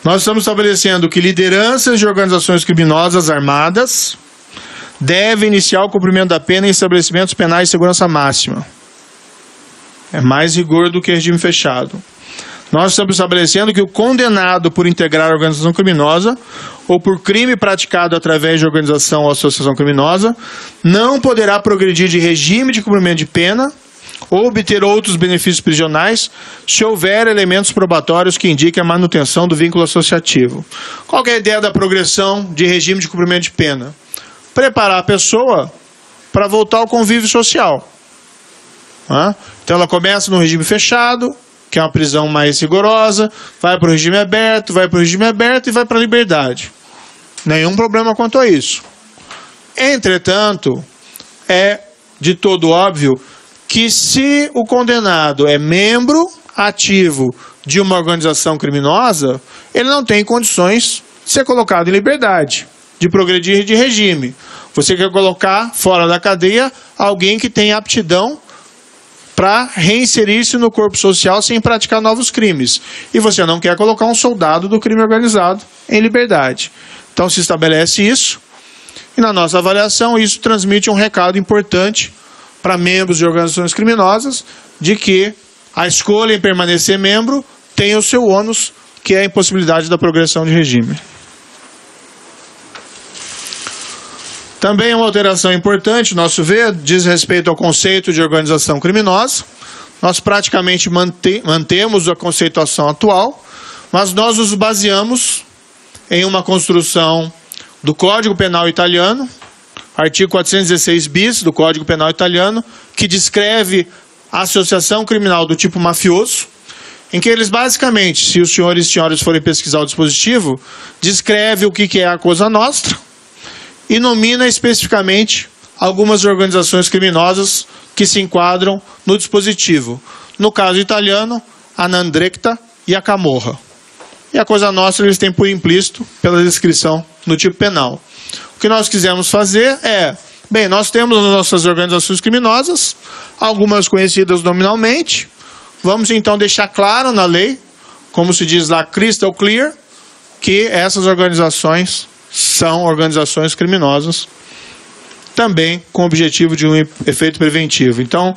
Nós estamos estabelecendo que lideranças de organizações criminosas armadas devem iniciar o cumprimento da pena em estabelecimentos penais de segurança máxima. É mais rigor do que regime fechado. Nós estamos estabelecendo que o condenado por integrar a organização criminosa ou por crime praticado através de organização ou associação criminosa não poderá progredir de regime de cumprimento de pena ou obter outros benefícios prisionais se houver elementos probatórios que indiquem a manutenção do vínculo associativo. Qual que é a ideia da progressão de regime de cumprimento de pena? Preparar a pessoa para voltar ao convívio social. Então ela começa no regime fechado, que é uma prisão mais rigorosa, vai para o regime aberto, vai para o regime aberto e vai para a liberdade. Nenhum problema quanto a isso. Entretanto, é de todo óbvio que se o condenado é membro ativo de uma organização criminosa, ele não tem condições de ser colocado em liberdade, de progredir de regime. Você quer colocar fora da cadeia alguém que tem aptidão para reinserir-se no corpo social sem praticar novos crimes. E você não quer colocar um soldado do crime organizado em liberdade. Então se estabelece isso, e na nossa avaliação isso transmite um recado importante para membros de organizações criminosas, de que a escolha em permanecer membro tem o seu ônus, que é a impossibilidade da progressão de regime. Também uma alteração importante, nosso ver, diz respeito ao conceito de organização criminosa. Nós praticamente mantemos a conceituação atual, mas nós nos baseamos em uma construção do Código Penal italiano, artigo 416 bis do Código Penal italiano, que descreve a associação criminal do tipo mafioso, em que eles basicamente, se os senhores e senhoras forem pesquisar o dispositivo, descreve o que é a Cosa Nostra, e nomina especificamente algumas organizações criminosas que se enquadram no dispositivo. No caso italiano, a 'Ndrangheta e a Camorra. E a Cosa Nostra eles têm por implícito pela descrição no tipo penal. O que nós quisemos fazer é, bem, nós temos as nossas organizações criminosas, algumas conhecidas nominalmente, vamos então deixar claro na lei, como se diz lá, crystal clear, que essas organizações são organizações criminosas, também com o objetivo de um efeito preventivo. Então,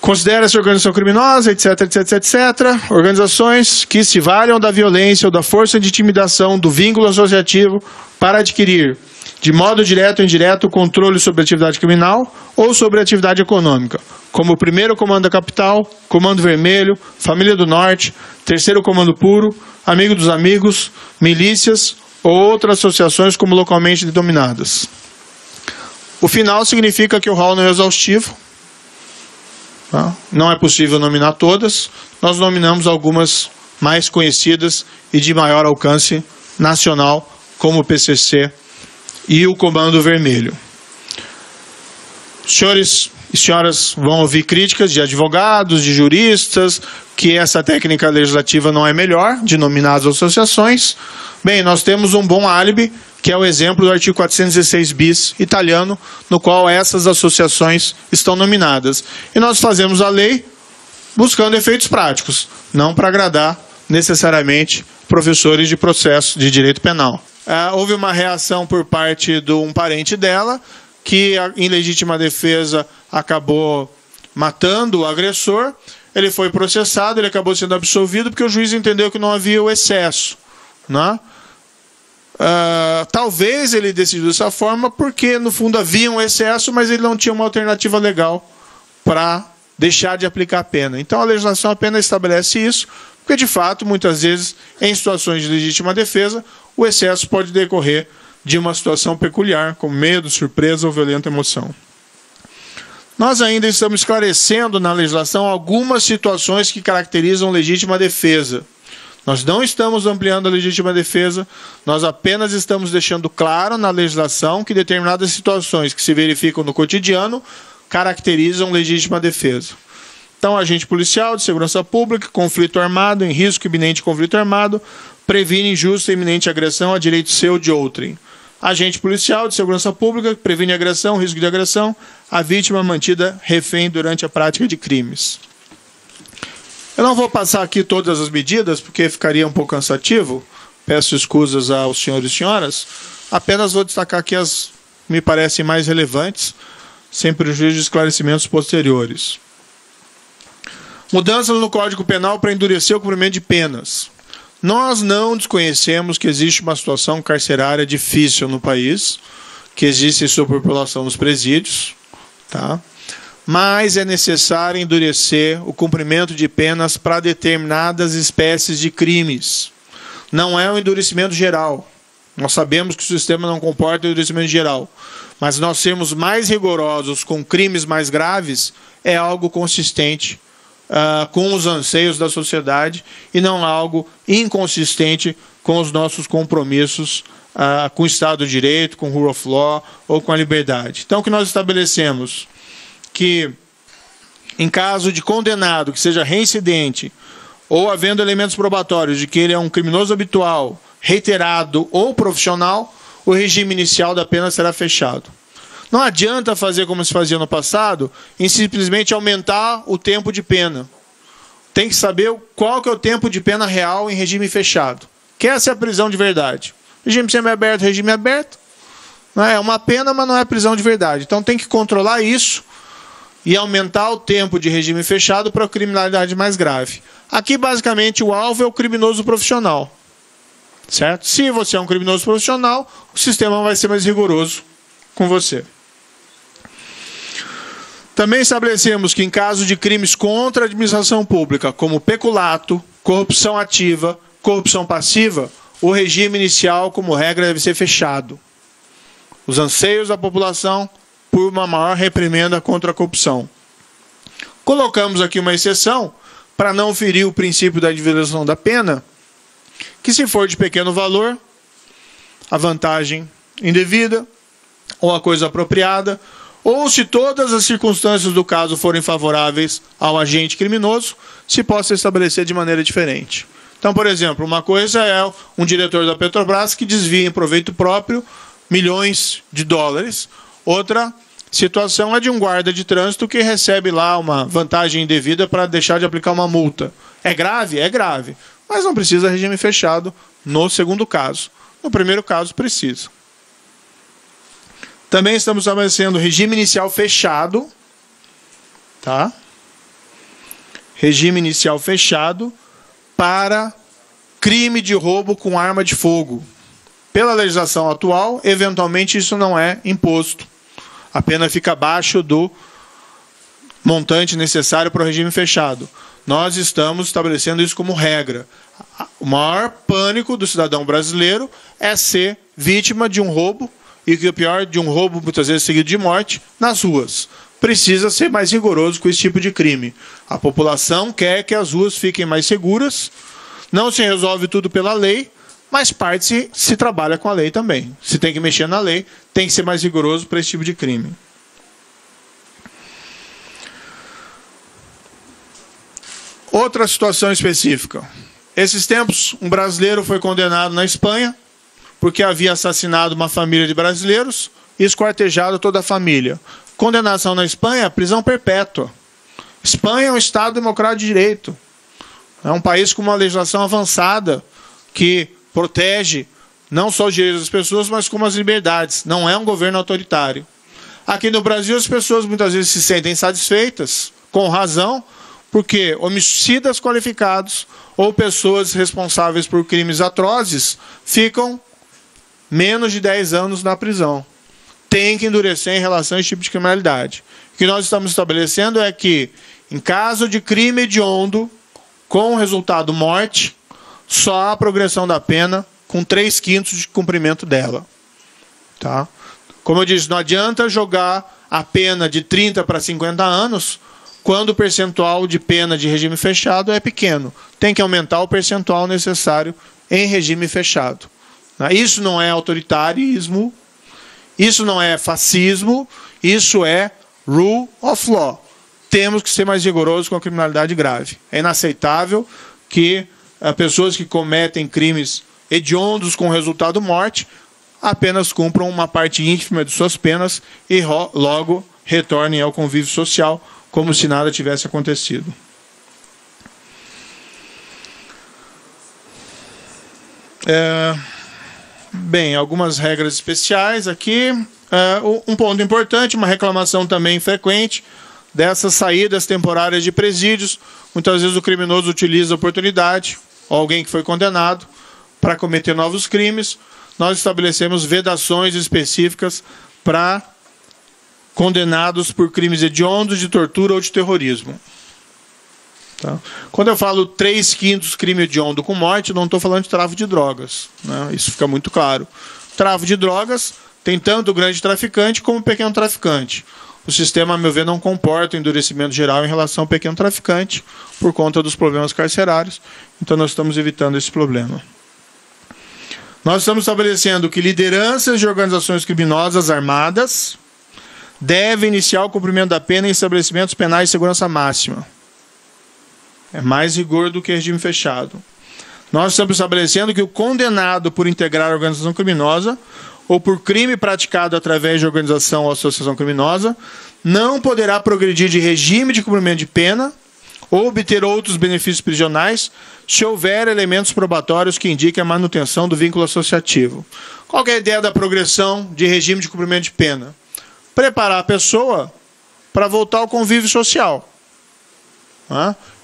considera-se organização criminosa, etc, etc, etc, organizações que se valham da violência ou da força de intimidação do vínculo associativo para adquirir, de modo direto ou indireto, o controle sobre a atividade criminal ou sobre a atividade econômica, como o 1º Comando da Capital, Comando Vermelho, Família do Norte, 3º Comando Puro, Amigo dos Amigos, milícias ou outras associações como localmente denominadas. O final significa que o rol não é exaustivo, não é possível nominar todas, nós nominamos algumas mais conhecidas e de maior alcance nacional, como o PCC e o Comando Vermelho. Senhores e senhoras vão ouvir críticas de advogados, de juristas, que essa técnica legislativa não é melhor, de nominar as associações. Bem, nós temos um bom álibi, que é o exemplo do artigo 416 bis italiano, no qual essas associações estão nominadas. E nós fazemos a lei buscando efeitos práticos, não para agradar necessariamente professores de processo de direito penal. Houve uma reação por parte de um parente dela, que em legítima defesa acabou matando o agressor. Ele foi processado, ele acabou sendo absolvido porque o juiz entendeu que não havia o excesso, né? Talvez ele decidiu dessa forma porque no fundo havia um excesso, mas ele não tinha uma alternativa legal para deixar de aplicar a pena. Então a legislação apenas estabelece isso, porque de fato, muitas vezes, em situações de legítima defesa, o excesso pode decorrer de uma situação peculiar, como medo, surpresa ou violenta emoção. Nós ainda estamos esclarecendo na legislação algumas situações que caracterizam legítima defesa. Nós não estamos ampliando a legítima defesa, nós apenas estamos deixando claro na legislação que determinadas situações que se verificam no cotidiano caracterizam legítima defesa. Então, agente policial de segurança pública, conflito armado, em risco iminente de conflito armado, previne injusta e iminente agressão a direito seu ou de outrem. Agente policial de segurança pública, previne agressão, risco de agressão, a vítima mantida refém durante a prática de crimes. Eu não vou passar aqui todas as medidas, porque ficaria um pouco cansativo. Peço escusas aos senhores e senhoras. Apenas vou destacar aqui as que me parecem mais relevantes, sem prejuízo de esclarecimentos posteriores. Mudanças no Código Penal para endurecer o cumprimento de penas. Nós não desconhecemos que existe uma situação carcerária difícil no país, que existe superpopulação nos presídios, tá? Mas é necessário endurecer o cumprimento de penas para determinadas espécies de crimes. Não é um endurecimento geral. Nós sabemos que o sistema não comporta endurecimento geral. Mas nós sermos mais rigorosos com crimes mais graves é algo consistente com os anseios da sociedade e não algo inconsistente com os nossos compromissos com o Estado de Direito, com o Rule of Law ou com a liberdade. Então, o que nós estabelecemos? Que, em caso de condenado que seja reincidente ou havendo elementos probatórios de que ele é um criminoso habitual, reiterado ou profissional, o regime inicial da pena será fechado. Não adianta fazer como se fazia no passado, em simplesmente aumentar o tempo de pena. Tem que saber qual que é o tempo de pena real em regime fechado. Que essa é a prisão de verdade. Regime semiaberto, regime aberto. Não é uma pena, mas não é prisão de verdade. Então tem que controlar isso e aumentar o tempo de regime fechado para a criminalidade mais grave. Aqui, basicamente, o alvo é o criminoso profissional. Certo? Se você é um criminoso profissional, o sistema vai ser mais rigoroso com você. Também estabelecemos que, em caso de crimes contra a administração pública, como peculato, corrupção ativa, corrupção passiva, o regime inicial, como regra, deve ser fechado. Os anseios da população por uma maior reprimenda contra a corrupção. Colocamos aqui uma exceção para não ferir o princípio da individualização da pena, que se for de pequeno valor, a vantagem indevida ou a coisa apropriada, ou se todas as circunstâncias do caso forem favoráveis ao agente criminoso, se possa estabelecer de maneira diferente. Então, por exemplo, uma coisa é um diretor da Petrobras que desvia em proveito próprio milhões de dólares. Outra situação é de um guarda de trânsito que recebe lá uma vantagem indevida para deixar de aplicar uma multa. É grave? É grave. Mas não precisa regime fechado no segundo caso. No primeiro caso, precisa. Também estamos estabelecendo regime inicial fechado. Tá? Regime inicial fechado para crime de roubo com arma de fogo. Pela legislação atual, eventualmente isso não é imposto. A pena fica abaixo do montante necessário para o regime fechado. Nós estamos estabelecendo isso como regra. O maior pânico do cidadão brasileiro é ser vítima de um roubo, e que o pior, de um roubo muitas vezes seguido de morte, nas ruas. Precisa ser mais rigoroso com esse tipo de crime. A população quer que as ruas fiquem mais seguras, não se resolve tudo pela lei, mas parte se trabalha com a lei também. Se tem que mexer na lei, tem que ser mais rigoroso para esse tipo de crime. Outra situação específica. Esses tempos, um brasileiro foi condenado na Espanha porque havia assassinado uma família de brasileiros e esquartejado toda a família. Condenação na Espanha, prisão perpétua. Espanha é um Estado democrático de direito. É um país com uma legislação avançada que protege não só os direitos das pessoas, mas como as liberdades. Não é um governo autoritário. Aqui no Brasil, as pessoas muitas vezes se sentem satisfeitas, com razão, porque homicidas qualificados ou pessoas responsáveis por crimes atrozes ficam menos de 10 anos na prisão. Tem que endurecer em relação a esse tipo de criminalidade. O que nós estamos estabelecendo é que, em caso de crime hediondo, com resultado morte, só há progressão da pena com 3/5 de cumprimento dela. Tá? Como eu disse, não adianta jogar a pena de 30 para 50 anos quando o percentual de pena de regime fechado é pequeno. Tem que aumentar o percentual necessário em regime fechado. Isso não é autoritarismo, isso não é fascismo, isso é rule of law. Temos que ser mais rigorosos com a criminalidade grave. É inaceitável que pessoas que cometem crimes hediondos com resultado morte apenas cumpram uma parte ínfima de suas penas e logo retornem ao convívio social como se nada tivesse acontecido. Bem, algumas regras especiais aqui. Um ponto importante, uma reclamação também frequente dessas saídas temporárias de presídios. Muitas vezes o criminoso utiliza a oportunidade, ou alguém que foi condenado, para cometer novos crimes. Nós estabelecemos vedações específicas para condenados por crimes hediondos, de tortura ou de terrorismo. Tá? Quando eu falo 3/5 crime hediondo com morte, não estou falando de tráfico de drogas, né? Isso fica muito claro. Tráfico de drogas tem tanto o grande traficante como o pequeno traficante. O sistema, a meu ver, não comporta endurecimento geral em relação ao pequeno traficante por conta dos problemas carcerários. Então, nós estamos evitando esse problema. Nós estamos estabelecendo que lideranças de organizações criminosas armadas devem iniciar o cumprimento da pena em estabelecimentos penais de segurança máxima. É mais rigor do que regime fechado. Nós estamos estabelecendo que o condenado por integrar a organização criminosa ou por crime praticado através de organização ou associação criminosa não poderá progredir de regime de cumprimento de pena ou obter outros benefícios prisionais se houver elementos probatórios que indiquem a manutenção do vínculo associativo. Qual que é a ideia da progressão de regime de cumprimento de pena? Preparar a pessoa para voltar ao convívio social.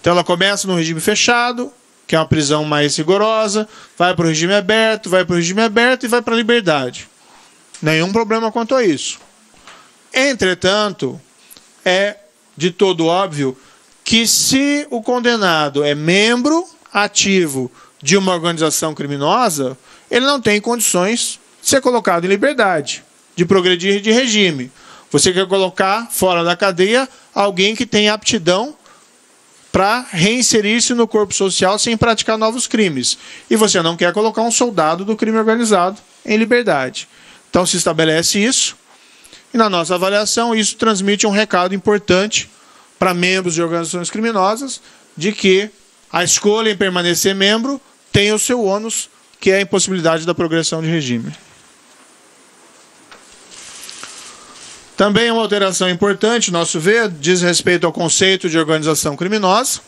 Então ela começa no regime fechado, que é uma prisão mais rigorosa, vai para o regime aberto, vai para o regime aberto e vai para a liberdade. Nenhum problema quanto a isso. Entretanto, é de todo óbvio que se o condenado é membro ativo de uma organização criminosa, ele não tem condições de ser colocado em liberdade, de progredir de regime. Você quer colocar fora da cadeia alguém que tem aptidão para reinserir-se no corpo social sem praticar novos crimes. E você não quer colocar um soldado do crime organizado em liberdade. Então se estabelece isso, e na nossa avaliação isso transmite um recado importante para membros de organizações criminosas, de que a escolha em permanecer membro tem o seu ônus, que é a impossibilidade da progressão de regime. Também uma alteração importante, nosso ver, diz respeito ao conceito de organização criminosa.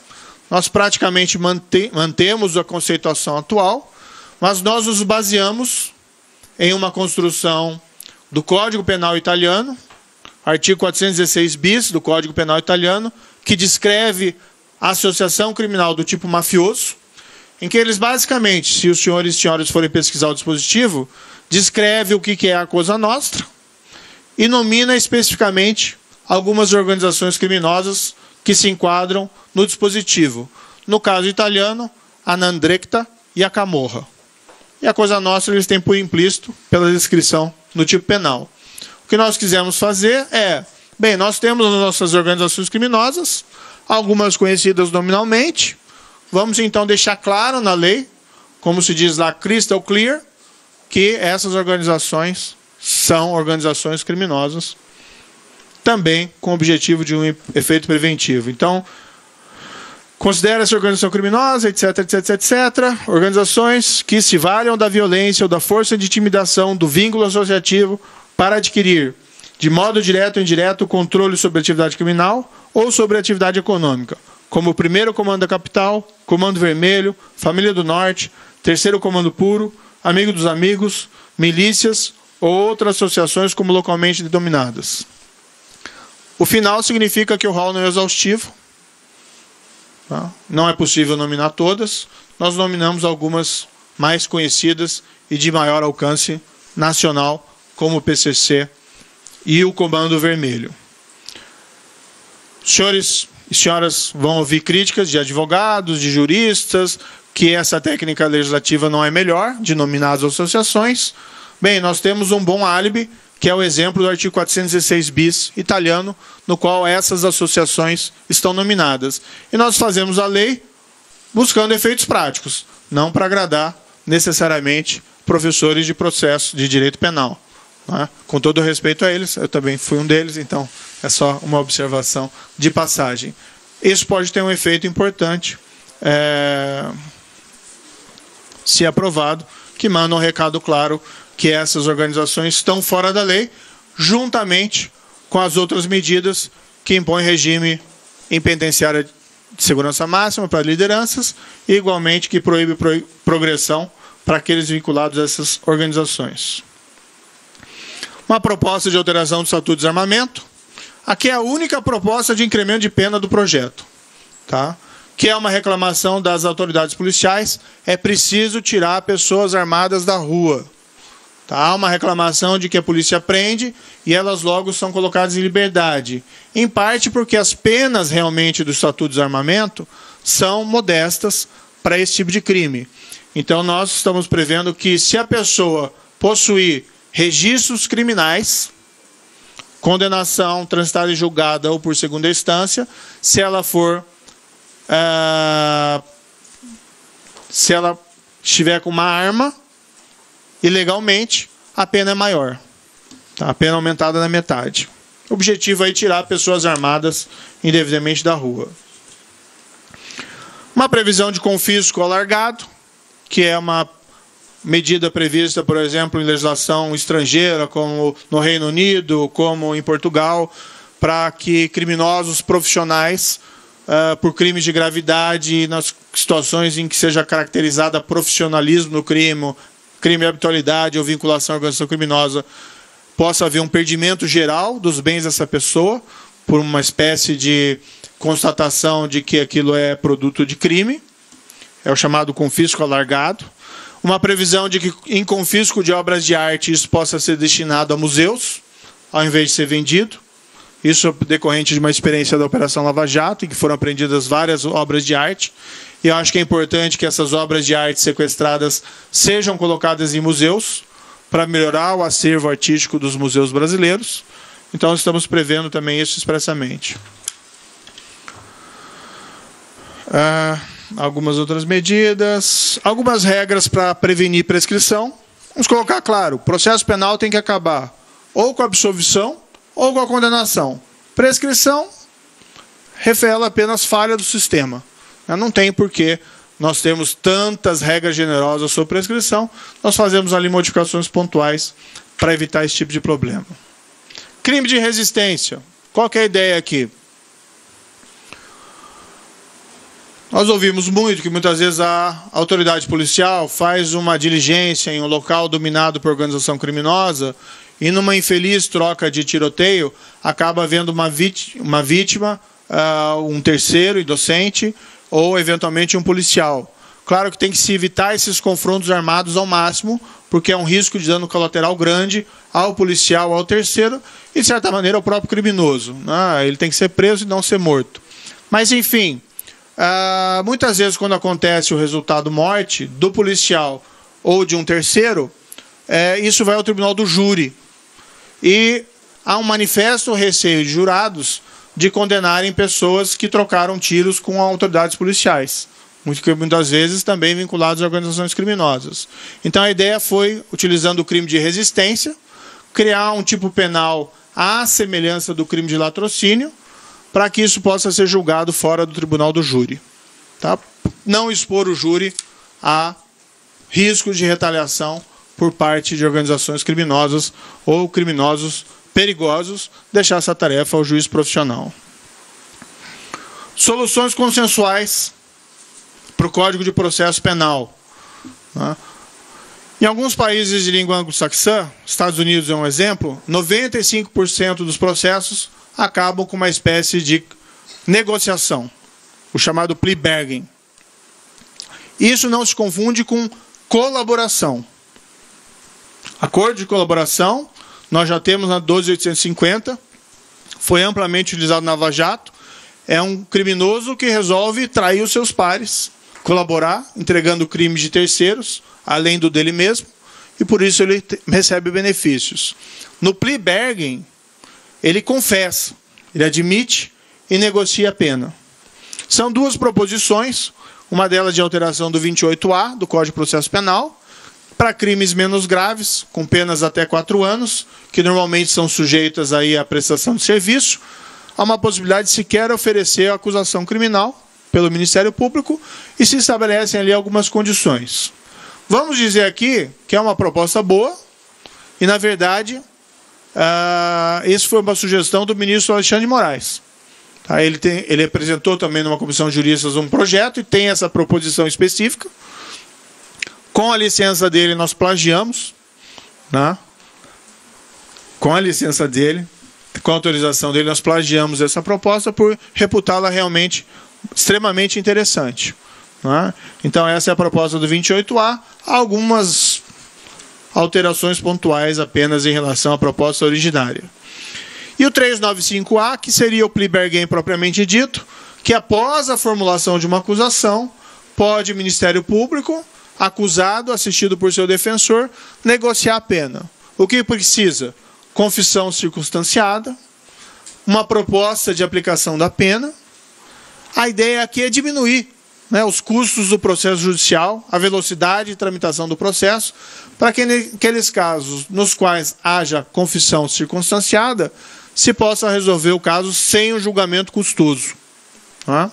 Nós praticamente mantemos a conceituação atual, mas nós nos baseamos em uma construção do Código Penal italiano, artigo 416 bis do Código Penal italiano, que descreve a associação criminal do tipo mafioso, em que eles basicamente, se os senhores e senhoras forem pesquisar o dispositivo, descreve o que é a Cosa Nostra, e nomina especificamente algumas organizações criminosas que se enquadram no dispositivo. No caso italiano, a 'Ndrangheta e a Camorra. E a Cosa Nostra eles têm por implícito pela descrição no tipo penal. O que nós quisemos fazer é, bem, nós temos as nossas organizações criminosas, algumas conhecidas nominalmente, vamos então deixar claro na lei, como se diz lá, crystal clear, que essas organizações são organizações criminosas, também com o objetivo de um efeito preventivo. Então, considera-se organização criminosa, etc, etc, etc, organizações que se valham da violência ou da força de intimidação do vínculo associativo para adquirir, de modo direto ou indireto, o controle sobre a atividade criminal ou sobre a atividade econômica, como o 1º Comando da Capital, Comando Vermelho, Família do Norte, 3º Comando Puro, Amigo dos Amigos, milícias ou outras associações como localmente denominadas. O final significa que o rol não é exaustivo. Tá? Não é possível nominar todas. Nós nominamos algumas mais conhecidas e de maior alcance nacional, como o PCC e o Comando Vermelho. Senhores e senhoras vão ouvir críticas de advogados, de juristas, que essa técnica legislativa não é melhor, de nominar as associações. Bem, nós temos um bom álibi, que é o exemplo do artigo 416 bis italiano, no qual essas associações estão nominadas. E nós fazemos a lei buscando efeitos práticos, não para agradar necessariamente professores de processo de direito penal. Né? Com todo respeito a eles, eu também fui um deles, então é só uma observação de passagem. Isso pode ter um efeito importante, se aprovado, que manda um recado claro que essas organizações estão fora da lei, juntamente com as outras medidas que impõem regime em penitenciária de segurança máxima para lideranças, e igualmente que proíbe progressão para aqueles vinculados a essas organizações. Uma proposta de alteração do Estatuto de Desarmamento. Aqui é a única proposta de incremento de pena do projeto, tá? Que é uma reclamação das autoridades policiais. É preciso tirar pessoas armadas da rua. Tá? Há uma reclamação de que a polícia prende e elas logo são colocadas em liberdade. Em parte porque as penas realmente do Estatuto de Desarmamento são modestas para esse tipo de crime. Então nós estamos prevendo que se a pessoa possuir registros criminais, condenação transitada e julgada ou por segunda instância, se ela estiver com uma arma, ilegalmente, a pena é maior. Tá? A pena é aumentada na metade. O objetivo é tirar pessoas armadas indevidamente da rua. Uma previsão de confisco alargado, que é uma medida prevista, por exemplo, em legislação estrangeira, como no Reino Unido, como em Portugal, para que criminosos profissionais, por crimes de gravidade, nas situações em que seja caracterizada profissionalismo no crime de habitualidade ou vinculação à organização criminosa, possa haver um perdimento geral dos bens dessa pessoa, por uma espécie de constatação de que aquilo é produto de crime. É o chamado confisco alargado. Uma previsão de que, em confisco de obras de arte, isso possa ser destinado a museus, ao invés de ser vendido. Isso é decorrente de uma experiência da Operação Lava Jato, em que foram apreendidas várias obras de arte. E eu acho que é importante que essas obras de arte sequestradas sejam colocadas em museus, para melhorar o acervo artístico dos museus brasileiros. Então, estamos prevendo também isso expressamente. Algumas outras medidas, algumas regras para prevenir prescrição. Vamos colocar claro, o processo penal tem que acabar ou com a absolvição ou com a condenação. Prescrição revela apenas falha do sistema. Não tem porquê nós temos tantas regras generosas sobre prescrição, nós fazemos ali modificações pontuais para evitar esse tipo de problema. Crime de resistência. Qual que é a ideia aqui? Nós ouvimos muito que muitas vezes a autoridade policial faz uma diligência em um local dominado por organização criminosa e numa infeliz troca de tiroteio acaba havendo uma vítima, um terceiro inocente ou eventualmente um policial. Claro que tem que se evitar esses confrontos armados ao máximo, porque é um risco de dano colateral grande ao policial, ao terceiro e, de certa maneira, ao próprio criminoso. Ele tem que ser preso e não ser morto. Mas, enfim, muitas vezes quando acontece o resultado morte do policial ou de um terceiro, isso vai ao tribunal do júri. E há um manifesto receio de jurados de condenarem pessoas que trocaram tiros com autoridades policiais, muitas vezes também vinculados a organizações criminosas. Então a ideia foi, utilizando o crime de resistência, criar um tipo penal à semelhança do crime de latrocínio, para que isso possa ser julgado fora do tribunal do júri. Tá? Não expor o júri a riscos de retaliação por parte de organizações criminosas ou criminosos perigosos, deixar essa tarefa ao juiz profissional. Soluções consensuais para o Código de Processo Penal. Em alguns países de língua anglo-saxã, Estados Unidos é um exemplo, 95% dos processos acabam com uma espécie de negociação, o chamado plea bargain. Isso não se confunde com colaboração. Acordo de colaboração, nós já temos na 12.850, foi amplamente utilizado na Lava Jato, é um criminoso que resolve trair os seus pares, colaborar, entregando crimes de terceiros, além do dele mesmo, e por isso ele recebe benefícios. No plea bargain, ele confessa, ele admite e negocia a pena. São duas proposições, uma delas de alteração do 28A, do Código de Processo Penal, para crimes menos graves, com penas até 4 anos, que normalmente são sujeitas aí à prestação de serviço, há uma possibilidade de sequer oferecer a acusação criminal pelo Ministério Público e se estabelecem ali algumas condições. Vamos dizer aqui que é uma proposta boa e, na verdade, isso foi uma sugestão do ministro Alexandre de Moraes. Tá? Ele apresentou também numa comissão de juristas um projeto e tem essa proposição específica. Com a licença dele, nós plagiamos, né? Com a licença dele, com a autorização dele, nós plagiamos essa proposta por reputá-la realmente extremamente interessante, né? Então, essa é a proposta do 28A. Há algumas alterações pontuais apenas em relação à proposta originária. E o 395A, que seria o plea bargain propriamente dito, que após a formulação de uma acusação, pode o Ministério Público, acusado, assistido por seu defensor, negociar a pena. O que precisa? Confissão circunstanciada, uma proposta de aplicação da pena. A ideia aqui é diminuir, né, os custos do processo judicial, a velocidade de tramitação do processo, para que naqueles casos nos quais haja confissão circunstanciada, se possa resolver o caso sem o julgamento custoso. Tá?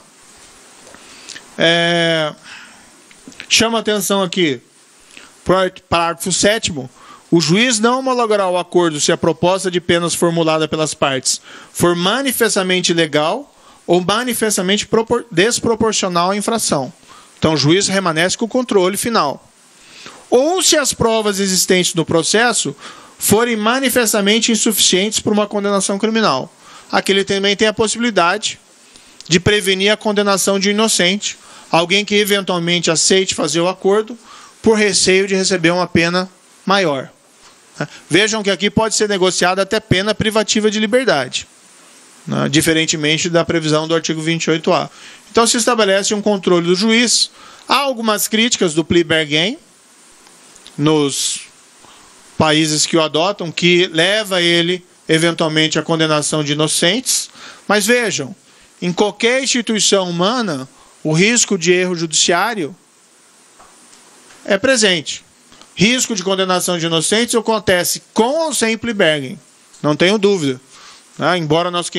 Chama atenção aqui, parágrafo 7º, o juiz não homologará o acordo se a proposta de penas formulada pelas partes for manifestamente ilegal ou manifestamente desproporcional à infração. Então, o juiz permanece com o controle final. Ou se as provas existentes no processo forem manifestamente insuficientes para uma condenação criminal. Aqui ele também tem a possibilidade de prevenir a condenação de um inocente, alguém que eventualmente aceite fazer o acordo por receio de receber uma pena maior. Vejam que aqui pode ser negociada até pena privativa de liberdade, né, diferentemente da previsão do artigo 28A. Então, se estabelece um controle do juiz. Há algumas críticas do plea bargain nos países que o adotam, que leva ele, eventualmente, à condenação de inocentes. Mas vejam, em qualquer instituição humana, o risco de erro judiciário é presente. Risco de condenação de inocentes acontece com ou sem plea bargain, não tenho dúvida. Embora nós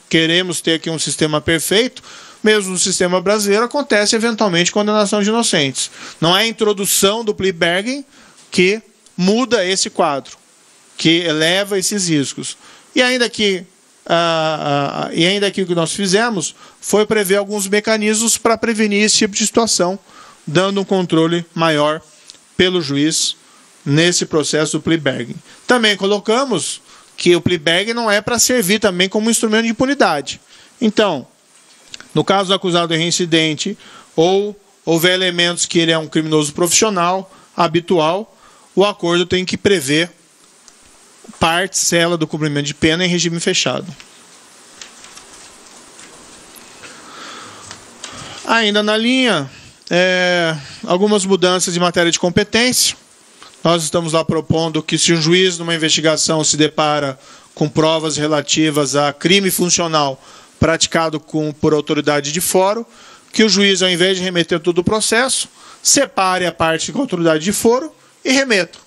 queremos ter aqui um sistema perfeito, mesmo no sistema brasileiro acontece eventualmente condenação de inocentes. Não é a introdução do plea bargain que muda esse quadro, que eleva esses riscos. E ainda que o que nós fizemos foi prever alguns mecanismos para prevenir esse tipo de situação, dando um controle maior pelo juiz nesse processo do plea bargain. Também colocamos que o plea bargain não é para servir também como instrumento de impunidade. Então, no caso do acusado de reincidente, ou houver elementos que ele é um criminoso profissional, habitual, o acordo tem que prever parcela do cumprimento de pena em regime fechado. Ainda na linha, algumas mudanças em matéria de competência. Nós estamos lá propondo que, se um juiz numa investigação se depara com provas relativas a crime funcional praticado por autoridade de foro, que o juiz, ao invés de remeter todo o processo, separe a parte com a autoridade de foro e remeta.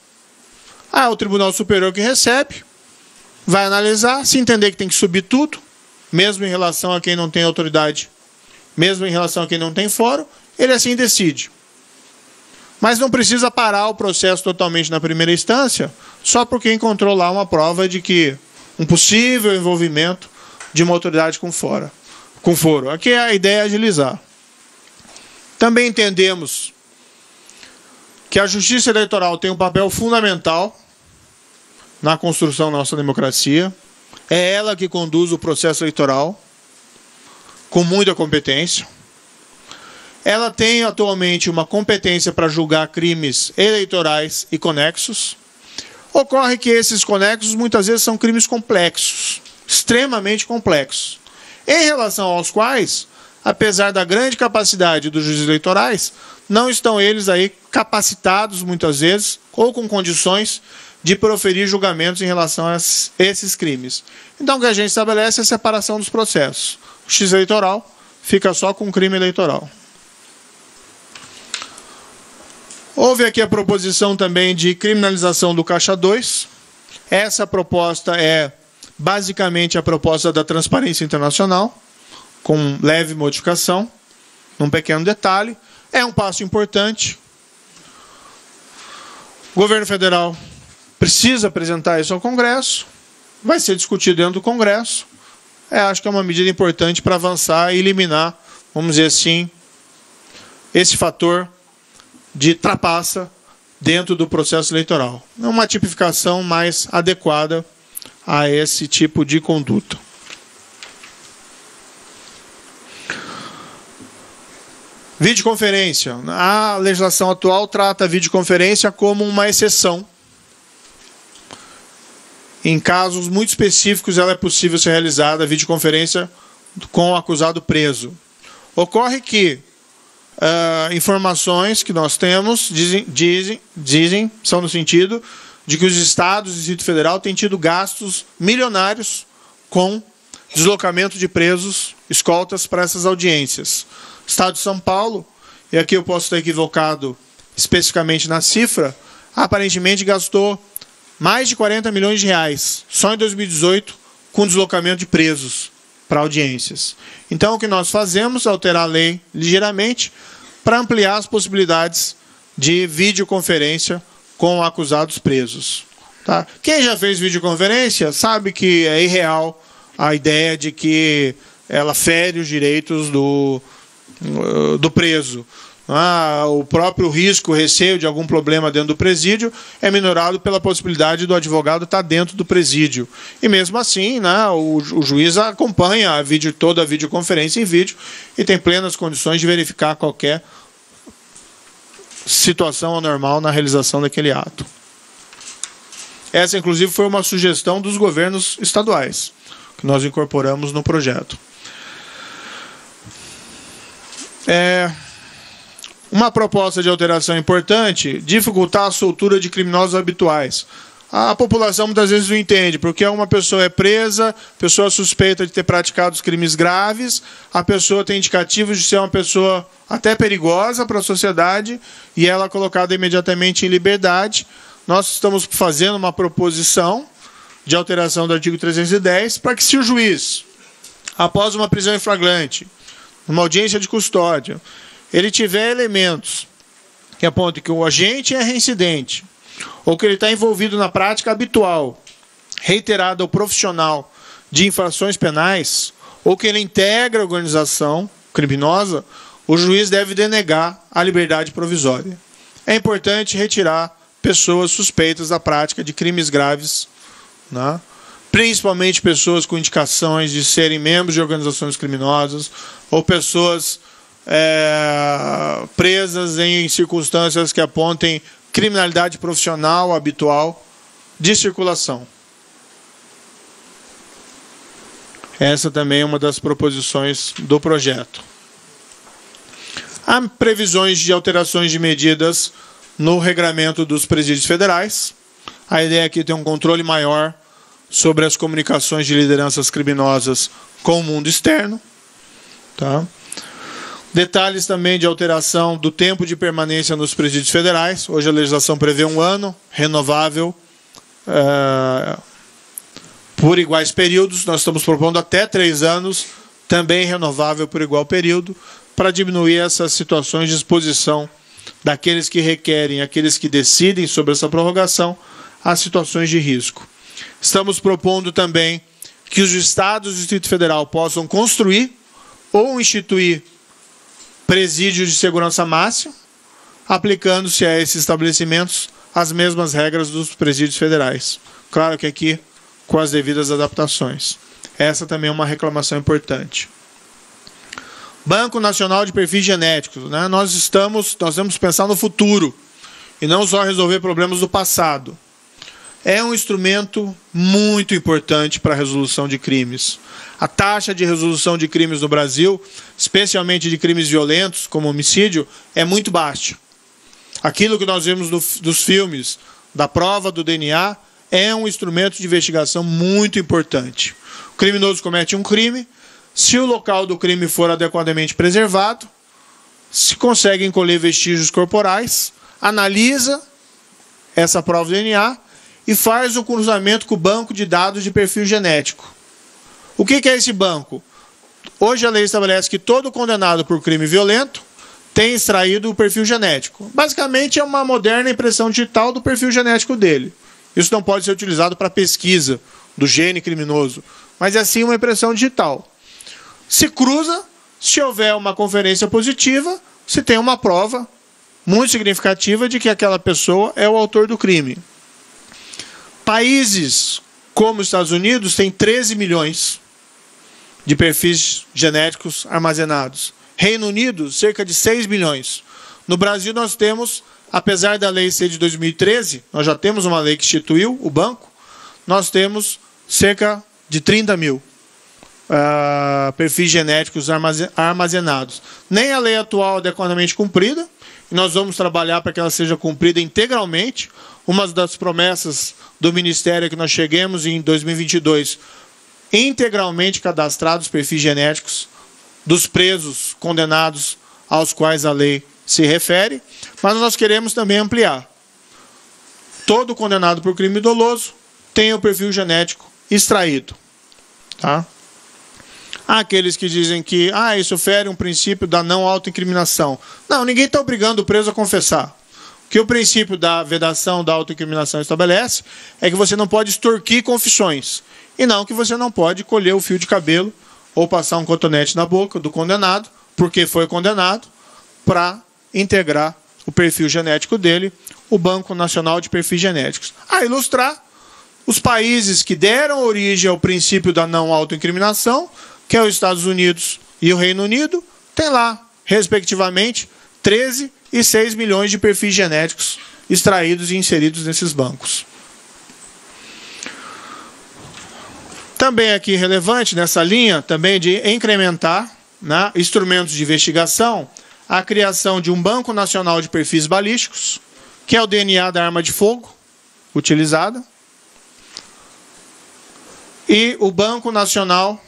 O Tribunal Superior que recebe, vai analisar, se entender que tem que subir tudo, mesmo em relação a quem não tem autoridade, mesmo em relação a quem não tem foro, ele assim decide. Mas não precisa parar o processo totalmente na primeira instância, só porque encontrou lá uma prova de que um possível envolvimento de uma autoridade com foro. Aqui a ideia é agilizar. Também entendemos que a Justiça Eleitoral tem um papel fundamental na construção da nossa democracia. É ela que conduz o processo eleitoral com muita competência. Ela tem atualmente uma competência para julgar crimes eleitorais e conexos. Ocorre que esses conexos muitas vezes são crimes complexos, extremamente complexos, em relação aos quais, apesar da grande capacidade dos juízes eleitorais, não estão eles aí capacitados muitas vezes ou com condições de proferir julgamentos em relação a esses crimes. Então o que a gente estabelece é a separação dos processos. O juiz eleitoral fica só com o crime eleitoral. Houve aqui a proposição também de criminalização do Caixa 2. Essa proposta é basicamente a proposta da Transparência Internacional, com leve modificação, num pequeno detalhe. É um passo importante. O governo federal precisa apresentar isso ao Congresso, vai ser discutido dentro do Congresso. Acho que é uma medida importante para avançar e eliminar, vamos dizer assim, esse fator de trapaça dentro do processo eleitoral. É uma tipificação mais adequada a esse tipo de conduta. Videoconferência. A legislação atual trata a videoconferência como uma exceção. Em casos muito específicos, ela é possível ser realizada a videoconferência com o acusado preso. Ocorre que informações que nós temos dizem, são no sentido de que os estados e o Distrito Federal têm tido gastos milionários com deslocamento de presos, escoltas para essas audiências. O Estado de São Paulo, e aqui eu posso estar equivocado especificamente na cifra, aparentemente gastou mais de 40 milhões de reais só em 2018 com deslocamento de presos para audiências. Então, o que nós fazemos é alterar a lei ligeiramente para ampliar as possibilidades de videoconferência com acusados presos. Tá? Quem já fez videoconferência sabe que é irreal a ideia de que ela fere os direitos do preso. O próprio risco, o receio de algum problema dentro do presídio é minorado pela possibilidade do advogado estar dentro do presídio. E mesmo assim, o juiz acompanha toda a videoconferência em vídeo e tem plenas condições de verificar qualquer situação anormal na realização daquele ato. Essa, inclusive, foi uma sugestão dos governos estaduais, que nós incorporamos no projeto. Uma proposta de alteração importante: dificultar a soltura de criminosos habituais. A população muitas vezes não entende, porque uma pessoa é presa, pessoa suspeita de ter praticado os crimes graves, a pessoa tem indicativos de ser uma pessoa até perigosa para a sociedade, e ela é colocada imediatamente em liberdade. Nós estamos fazendo uma proposição de alteração do artigo 310 para que, se o juiz, após uma prisão em flagrante, uma audiência de custódia, ele tiver elementos que apontem que o agente é reincidente, ou que ele está envolvido na prática habitual, reiterada ou profissional de infrações penais, ou que ele integra a organização criminosa, o juiz deve denegar a liberdade provisória. É importante retirar pessoas suspeitas da prática de crimes graves, principalmente pessoas com indicações de serem membros de organizações criminosas, ou pessoas presas em circunstâncias que apontem criminalidade profissional habitual de circulação. Essa também é uma das proposições do projeto. Há previsões de alterações de medidas no regramento dos presídios federais. A ideia aqui é ter um controle maior sobre as comunicações de lideranças criminosas com o mundo externo. Tá? Detalhes também de alteração do tempo de permanência nos presídios federais. Hoje a legislação prevê 1 ano, renovável por iguais períodos. Nós estamos propondo até 3 anos, também renovável por igual período, para diminuir essas situações de exposição daqueles que requerem, aqueles que decidem sobre essa prorrogação, às situações de risco. Estamos propondo também que os estados do Distrito Federal possam construir ou instituir presídios de segurança máxima, aplicando-se a esses estabelecimentos as mesmas regras dos presídios federais. Claro que aqui com as devidas adaptações. Essa também é uma reclamação importante. Banco Nacional de Perfis Genéticos. Nós temos que pensar no futuro e não só resolver problemas do passado. É um instrumento muito importante para a resolução de crimes. A taxa de resolução de crimes no Brasil, especialmente de crimes violentos, como homicídio, é muito baixa. Aquilo que nós vemos dos filmes, da prova do DNA, é um instrumento de investigação muito importante. O criminoso comete um crime, se o local do crime for adequadamente preservado, se conseguem colher vestígios corporais, analisa essa prova do DNA e faz o cruzamento com o banco de dados de perfil genético. O que é esse banco? Hoje a lei estabelece que todo condenado por crime violento tem extraído o perfil genético. Basicamente é uma moderna impressão digital do perfil genético dele. Isso não pode ser utilizado para pesquisa do gene criminoso, mas é sim uma impressão digital. Se cruza, se houver uma conferência positiva, se tem uma prova muito significativa de que aquela pessoa é o autor do crime. Países como os Estados Unidos têm 13 milhões de perfis genéticos armazenados. Reino Unido, cerca de 6 milhões. No Brasil, nós temos, apesar da lei ser de 2013, nós já temos uma lei que instituiu o banco, nós temos cerca de 30 mil perfis genéticos armazenados. Nem a lei atual é adequadamente cumprida, e nós vamos trabalhar para que ela seja cumprida integralmente. Uma das promessas do Ministério é que nós cheguemos em 2022 integralmente cadastrados perfis genéticos dos presos condenados aos quais a lei se refere, mas nós queremos também ampliar. Todo condenado por crime doloso tem o perfil genético extraído. Tá? Há aqueles que dizem que isso fere um princípio da não autoincriminação. Não, ninguém está obrigando o preso a confessar. O que o princípio da vedação da autoincriminação estabelece é que você não pode extorquir confissões. E não que você não pode colher o fio de cabelo ou passar um cotonete na boca do condenado, porque foi condenado, para integrar o perfil genético dele, o Banco Nacional de Perfis Genéticos. A ilustrar, os países que deram origem ao princípio da não autoincriminação, que é os Estados Unidos e o Reino Unido, tem lá, respectivamente, 13 e 6 milhões de perfis genéticos extraídos e inseridos nesses bancos. Também aqui relevante nessa linha, também de incrementar instrumentos de investigação, a criação de um Banco Nacional de Perfis Balísticos, que é o DNA da arma de fogo utilizada, e o Banco Nacional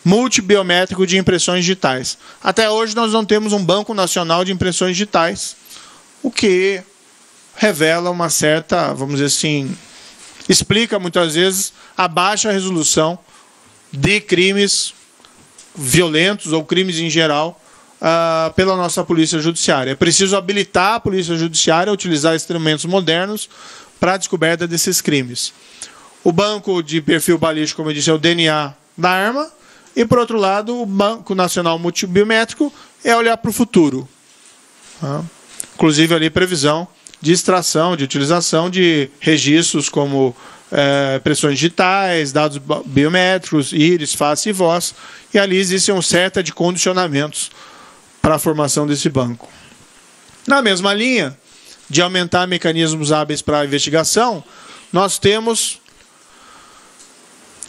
Multibiométrico de Impressões Digitais. Até hoje nós não temos um Banco Nacional de Impressões Digitais, o que revela uma certa, vamos dizer assim, explica muitas vezes a baixa resolução de crimes violentos ou crimes em geral pela nossa Polícia Judiciária. É preciso habilitar a Polícia Judiciária a utilizar instrumentos modernos para a descoberta desses crimes. O banco de perfil balístico, como eu disse, é o DNA da arma, e, por outro lado, o Banco Nacional Multibiométrico é olhar para o futuro. Inclusive, ali, previsão de extração, de utilização de registros como impressões digitais, dados biométricos, íris, face e voz, e ali existe um certo de condicionamentos para a formação desse banco. Na mesma linha de aumentar mecanismos hábeis para a investigação, nós temos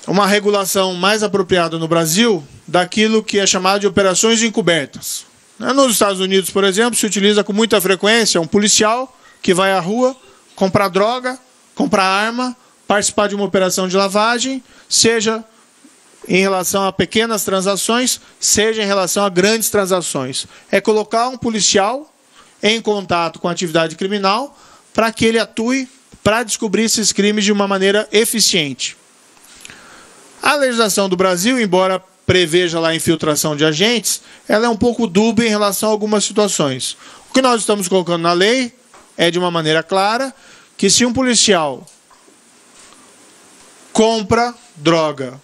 uma regulação mais apropriada no Brasil daquilo que é chamado de operações encobertas. Nos Estados Unidos, por exemplo, se utiliza com muita frequência um policial que vai à rua comprar droga, comprar arma, participar de uma operação de lavagem, seja em relação a pequenas transações, seja em relação a grandes transações. É colocar um policial em contato com a atividade criminal para que ele atue para descobrir esses crimes de uma maneira eficiente. A legislação do Brasil, embora preveja lá a infiltração de agentes, ela é um pouco dúbia em relação a algumas situações. O que nós estamos colocando na lei é, de uma maneira clara, que se um policial compra droga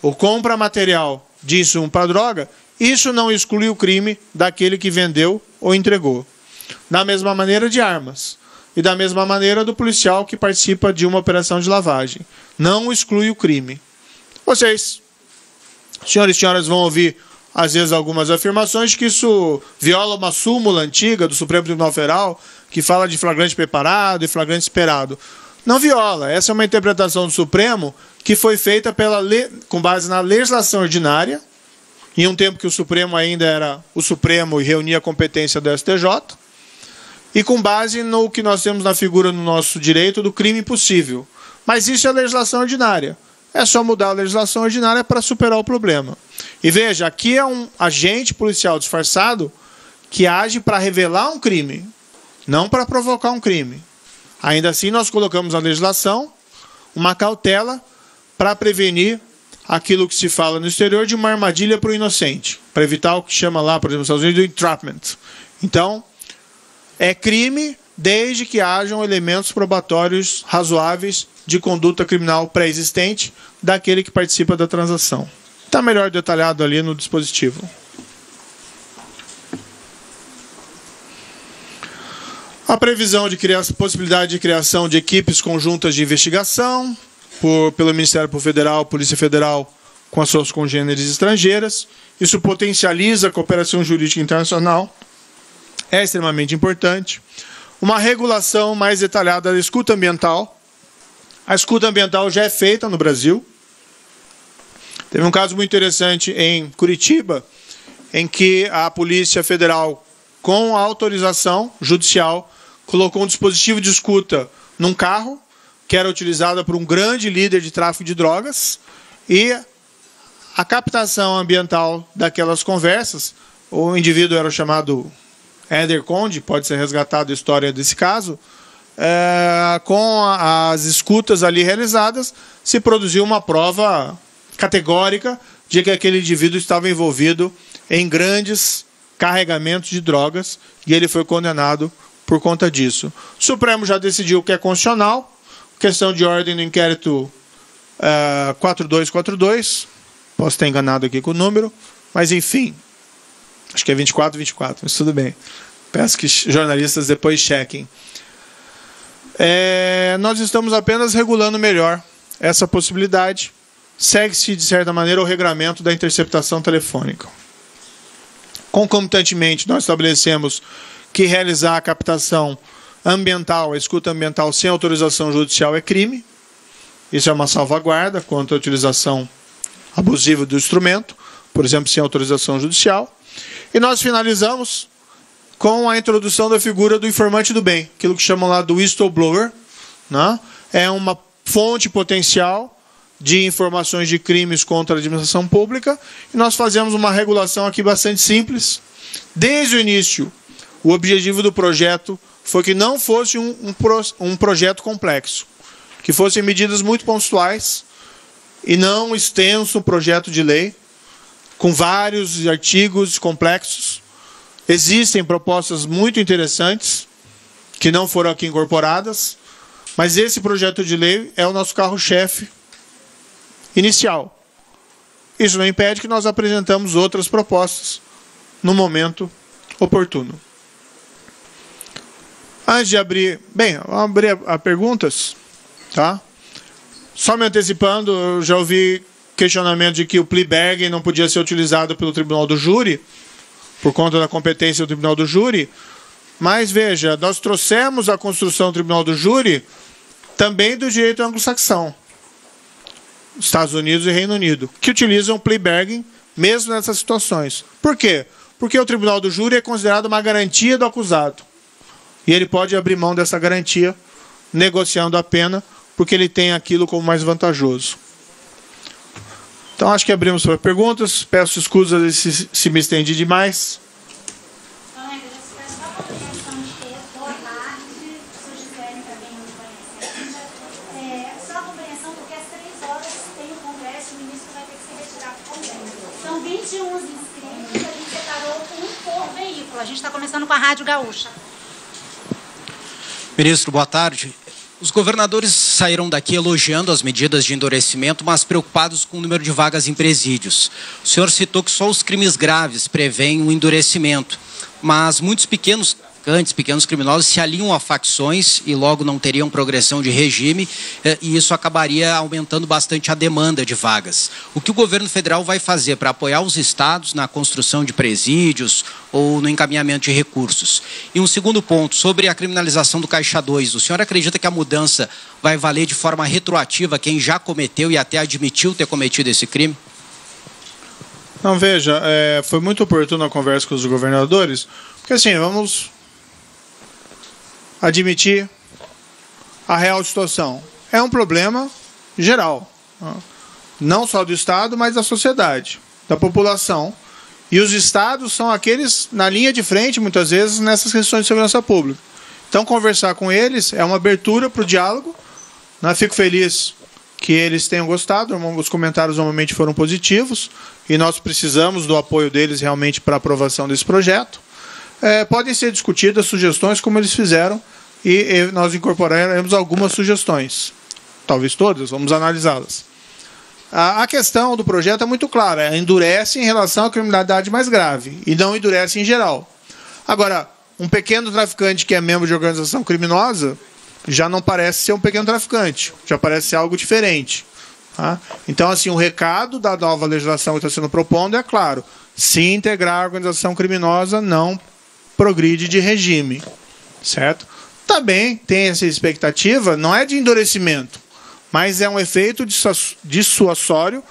ou compra material de insumo para droga, isso não exclui o crime daquele que vendeu ou entregou. Da mesma maneira de armas. E da mesma maneira do policial que participa de uma operação de lavagem. Não exclui o crime. Vocês, senhores e senhoras, vão ouvir, às vezes, algumas afirmações de que isso viola uma súmula antiga do Supremo Tribunal Federal, que fala de flagrante preparado e flagrante esperado. Não viola. Essa é uma interpretação do Supremo que foi feita com base na legislação ordinária, em um tempo que o Supremo ainda era o Supremo e reunia a competência do STJ, e com base no que nós temos na figura no nosso direito do crime impossível. Mas isso é legislação ordinária. É só mudar a legislação ordinária para superar o problema. E veja, aqui é um agente policial disfarçado que age para revelar um crime, não para provocar um crime. Ainda assim, nós colocamos na legislação uma cautela para prevenir aquilo que se fala no exterior de uma armadilha para o inocente, para evitar o que chama lá, por exemplo, nos Estados Unidos, do entrapment. Então, é crime desde que hajam elementos probatórios razoáveis de conduta criminal pré-existente daquele que participa da transação. Está melhor detalhado ali no dispositivo. A previsão de possibilidade de criação de equipes conjuntas de investigação pelo Ministério Público Federal, Polícia Federal, com as suas congêneres estrangeiras. Isso potencializa a cooperação jurídica internacional. É extremamente importante. Uma regulação mais detalhada da escuta ambiental. A escuta ambiental já é feita no Brasil. Teve um caso muito interessante em Curitiba, em que a Polícia Federal, com a autorização judicial, colocou um dispositivo de escuta num carro, que era utilizado por um grande líder de tráfico de drogas, e a captação ambiental daquelas conversas, o indivíduo era o chamado Éder Conde, pode ser resgatado a história desse caso, com as escutas ali realizadas, se produziu uma prova categórica de que aquele indivíduo estava envolvido em grandes carregamentos de drogas, e ele foi condenado por conta disso. O Supremo já decidiu que é constitucional, questão de ordem no inquérito 4242, posso estar enganado aqui com o número, mas enfim, acho que é 2424, mas tudo bem. Peço que jornalistas depois chequem. Nós estamos apenas regulando melhor essa possibilidade. Segue-se, de certa maneira, o regramento da interceptação telefônica. Concomitantemente, nós estabelecemos que realizar a captação ambiental, a escuta ambiental sem autorização judicial é crime. Isso é uma salvaguarda contra a utilização abusiva do instrumento, por exemplo, sem autorização judicial. E nós finalizamos com a introdução da figura do informante do bem, aquilo que chamam lá do whistleblower, né? É uma fonte potencial de informações de crimes contra a administração pública, e nós fazemos uma regulação aqui bastante simples. Desde o início, o objetivo do projeto foi que não fosse um projeto complexo, que fossem medidas muito pontuais e não extenso projeto de lei, com vários artigos complexos. Existem propostas muito interessantes, que não foram aqui incorporadas, mas esse projeto de lei é o nosso carro-chefe inicial. Isso não impede que nós apresentamos outras propostas no momento oportuno. Antes de abrir... Bem, vamos abrir a perguntas, tá? Só me antecipando, eu já ouvi questionamento de que o plea bargain não podia ser utilizado pelo Tribunal do Júri, por conta da competência do Tribunal do Júri, mas veja, nós trouxemos a construção do Tribunal do Júri também do direito anglo-saxão, Estados Unidos e Reino Unido, que utilizam plea bargain mesmo nessas situações. Por quê? Porque o Tribunal do Júri é considerado uma garantia do acusado. E ele pode abrir mão dessa garantia, negociando a pena, porque ele tem aquilo como mais vantajoso. Então, acho que abrimos para perguntas. Peço escusas se me estendi demais. A gente está começando com a Rádio Gaúcha. Ministro, boa tarde. Os governadores saíram daqui elogiando as medidas de endurecimento, mas preocupados com o número de vagas em presídios. O senhor citou que só os crimes graves prevêem um endurecimento, mas muitos pequenos traficantes, pequenos criminosos se alinham a facções e logo não teriam progressão de regime, e isso acabaria aumentando bastante a demanda de vagas. O que o governo federal vai fazer para apoiar os estados na construção de presídios ou no encaminhamento de recursos? E um segundo ponto, sobre a criminalização do Caixa 2, o senhor acredita que a mudança vai valer de forma retroativa quem já cometeu e até admitiu ter cometido esse crime? Não, veja, foi muito oportuna a conversa com os governadores, porque assim, vamos admitir a real situação. É um problema geral, não só do Estado, mas da sociedade, da população. E os estados são aqueles na linha de frente, muitas vezes, nessas questões de segurança pública. Então, conversar com eles é uma abertura para o diálogo. Fico feliz que eles tenham gostado, os comentários normalmente foram positivos, e nós precisamos do apoio deles realmente para a aprovação desse projeto. Podem ser discutidas sugestões como eles fizeram, e nós incorporaremos algumas sugestões. Talvez todas, vamos analisá-las. A questão do projeto é muito clara, endurece em relação à criminalidade mais grave, e não endurece em geral. Agora, um pequeno traficante que é membro de organização criminosa já não parece ser um pequeno traficante, já parece ser algo diferente. Tá? Então, assim, o recado da nova legislação que está sendo propondo é claro: se integrar a organização criminosa, não progride de regime. Certo? Também tem essa expectativa, não é de endurecimento, mas é um efeito dissuasório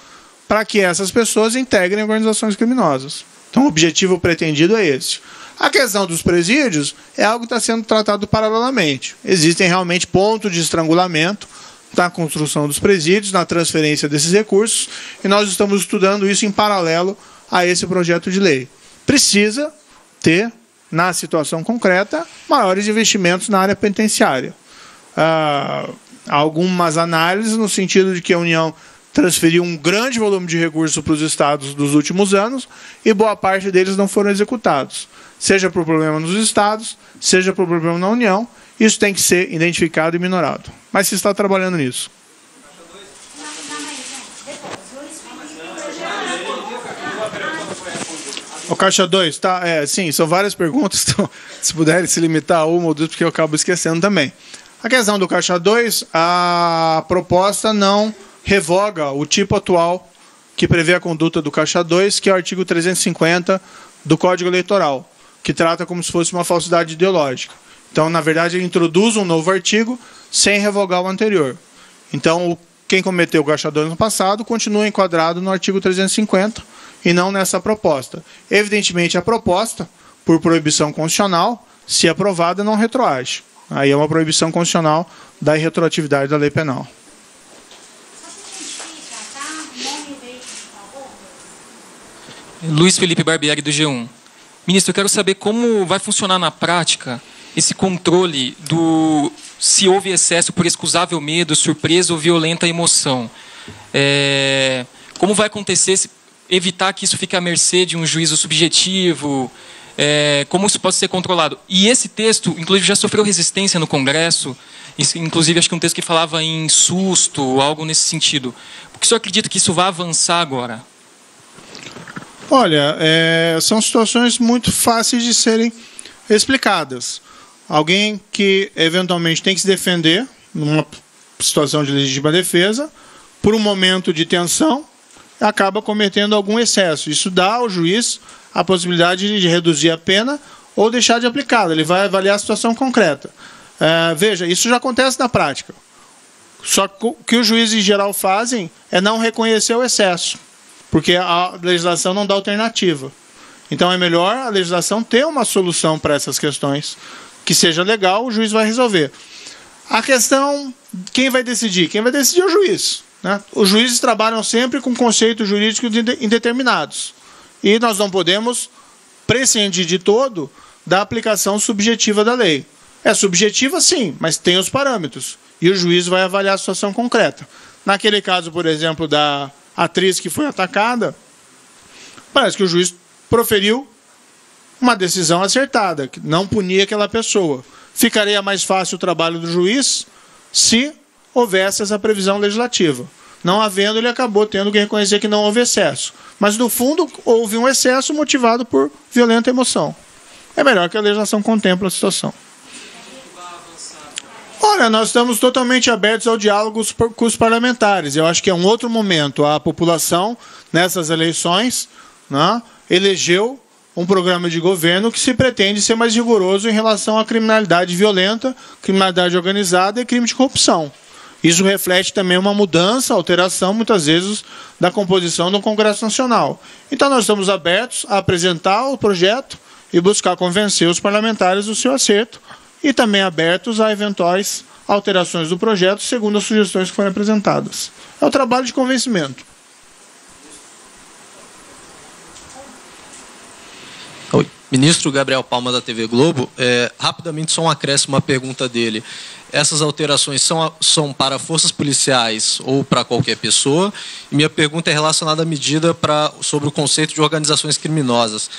para que essas pessoas integrem organizações criminosas. Então, o objetivo pretendido é esse. A questão dos presídios é algo que está sendo tratado paralelamente. Existem realmente pontos de estrangulamento na construção dos presídios, na transferência desses recursos, e nós estamos estudando isso em paralelo a esse projeto de lei. Precisa ter, na situação concreta, maiores investimentos na área penitenciária. Algumas análises no sentido de que a União transferiu um grande volume de recursos para os estados dos últimos anos e boa parte deles não foram executados. Seja por problema nos estados, seja por problema na União, isso tem que ser identificado e minorado. Mas se está trabalhando nisso. O Caixa 2, tá? Sim, são várias perguntas, então, se puderem se limitar a uma ou duas, porque eu acabo esquecendo também. A questão do Caixa 2, a proposta não revoga o tipo atual que prevê a conduta do Caixa 2, que é o artigo 350 do Código Eleitoral, que trata como se fosse uma falsidade ideológica. Então, na verdade, ele introduz um novo artigo sem revogar o anterior. Então, quem cometeu o Caixa 2 no passado continua enquadrado no artigo 350 e não nessa proposta. Evidentemente, a proposta, por proibição constitucional, se aprovada, não retroage. Aí é uma proibição constitucional da irretroatividade da lei penal. Luiz Felipe Barbieri, do G1. Ministro, eu quero saber como vai funcionar na prática esse controle do se houve excesso por excusável medo, surpresa ou violenta emoção. Como vai acontecer, evitar que isso fique à mercê de um juízo subjetivo, como isso pode ser controlado? E esse texto, inclusive, já sofreu resistência no Congresso, inclusive acho que um texto que falava em susto, algo nesse sentido. Por que o senhor acredita que isso vai avançar agora? Olha, são situações muito fáceis de serem explicadas. Alguém que, eventualmente, tem que se defender numa situação de legítima defesa, por um momento de tensão, acaba cometendo algum excesso. Isso dá ao juiz a possibilidade de reduzir a pena ou deixar de aplicá-la. Ele vai avaliar a situação concreta. Veja, isso já acontece na prática. Só que o que os juízes, em geral, fazem é não reconhecer o excesso, porque a legislação não dá alternativa. Então é melhor a legislação ter uma solução para essas questões, que seja legal, o juiz vai resolver. A questão, quem vai decidir? Quem vai decidir é o juiz. Né? Os juízes trabalham sempre com conceitos jurídicos indeterminados. E nós não podemos prescindir de todo da aplicação subjetiva da lei. É subjetiva, sim, mas tem os parâmetros. E o juiz vai avaliar a situação concreta. Naquele caso, por exemplo, da atriz que foi atacada, parece que o juiz proferiu uma decisão acertada, que não punia aquela pessoa. Ficaria mais fácil o trabalho do juiz se houvesse essa previsão legislativa. Não havendo, ele acabou tendo que reconhecer que não houve excesso. Mas, no fundo, houve um excesso motivado por violenta emoção. É melhor que a legislação contemple a situação. Olha, nós estamos totalmente abertos ao diálogo com os parlamentares. Eu acho que é um outro momento. A população, nessas eleições, né, elegeu um programa de governo que se pretende ser mais rigoroso em relação à criminalidade violenta, criminalidade organizada e crime de corrupção. Isso reflete também uma mudança, alteração, muitas vezes, da composição do Congresso Nacional. Então, nós estamos abertos a apresentar o projeto e buscar convencer os parlamentares do seu acerto, e também abertos a eventuais alterações do projeto, segundo as sugestões que forem apresentadas. É o trabalho de convencimento. Oi. Ministro Gabriel Palma, da TV Globo. Rapidamente, só um acréscimo à pergunta dele. Essas alterações são para forças policiais ou para qualquer pessoa? E minha pergunta é relacionada à medida sobre o conceito de organizações criminosas.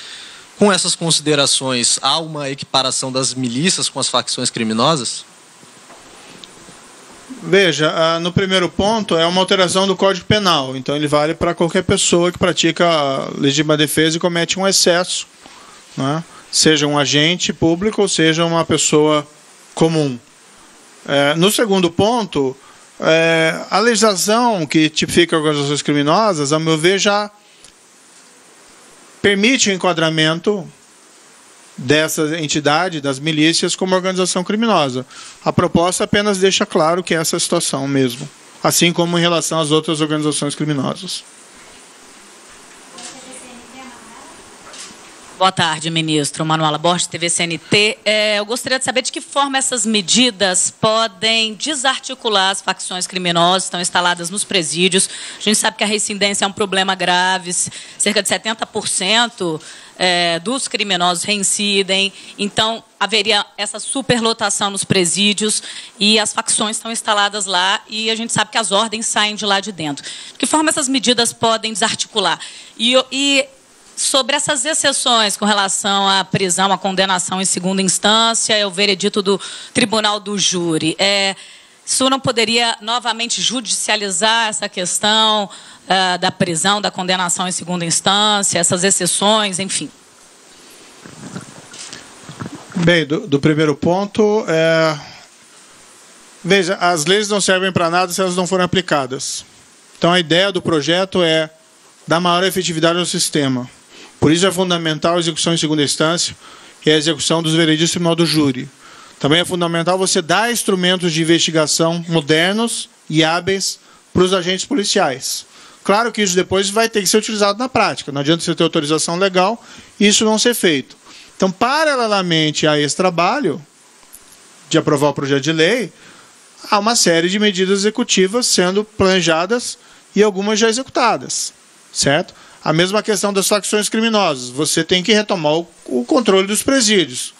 Com essas considerações, há uma equiparação das milícias com as facções criminosas? Veja, no primeiro ponto, é uma alteração do Código Penal. Então, ele vale para qualquer pessoa que pratica legítima defesa e comete um excesso, né? seja um agente público ou seja uma pessoa comum. No segundo ponto, a legislação que tipifica organizações criminosas, ao meu ver, já permite o enquadramento dessa entidade, das milícias, como organização criminosa. A proposta apenas deixa claro que é essa situação mesmo, assim como em relação às outras organizações criminosas. Boa tarde, ministro. Manuela Borges, TV CNT. Eu gostaria de saber de que forma essas medidas podem desarticular as facções criminosas que estão instaladas nos presídios. A gente sabe que a reincidência é um problema grave, cerca de 70% dos criminosos reincidem. Então, haveria essa superlotação nos presídios e as facções estão instaladas lá e a gente sabe que as ordens saem de lá de dentro. De que forma essas medidas podem desarticular? E sobre essas exceções com relação à prisão, à condenação em segunda instância, o veredito do tribunal do júri, isso não poderia novamente judicializar essa questão da prisão, da condenação em segunda instância, essas exceções, enfim? Bem, do primeiro ponto, veja, as leis não servem para nada se elas não forem aplicadas. Então, a ideia do projeto é dar maior efetividade ao sistema. Por isso é fundamental a execução em segunda instância e a execução dos vereditos do tribunal do júri. Também é fundamental você dar instrumentos de investigação modernos e hábeis para os agentes policiais. Claro que isso depois vai ter que ser utilizado na prática. Não adianta você ter autorização legal e isso não ser feito. Então, paralelamente a esse trabalho de aprovar o projeto de lei, há uma série de medidas executivas sendo planejadas e algumas já executadas, certo? A mesma questão das facções criminosas. Você tem que retomar o controle dos presídios.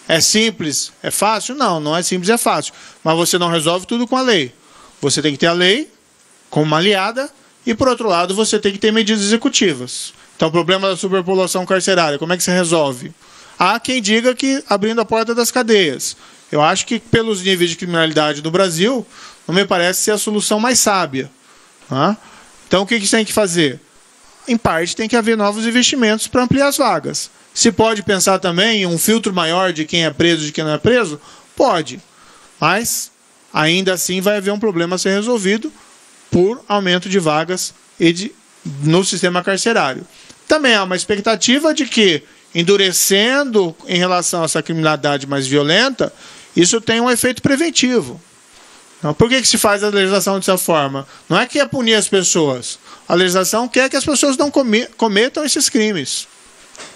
É simples? É fácil? Não, não é simples, é fácil. Mas você não resolve tudo com a lei. Você tem que ter a lei como uma aliada e, por outro lado, você tem que ter medidas executivas. Então, o problema da superpopulação carcerária, como é que se resolve? Há quem diga que abrindo a porta das cadeias. Eu acho que, pelos níveis de criminalidade do Brasil, não me parece ser a solução mais sábia. Então, o que você tem que fazer? Em parte, tem que haver novos investimentos para ampliar as vagas. Se pode pensar também em um filtro maior de quem é preso e de quem não é preso? Pode. Mas, ainda assim, vai haver um problema a ser resolvido por aumento de vagas no sistema carcerário. Também há uma expectativa de que, endurecendo em relação a essa criminalidade mais violenta, isso tem um efeito preventivo. Não, por que se faz a legislação dessa forma? Não é que é punir as pessoas. A legislação quer que as pessoas não cometam esses crimes.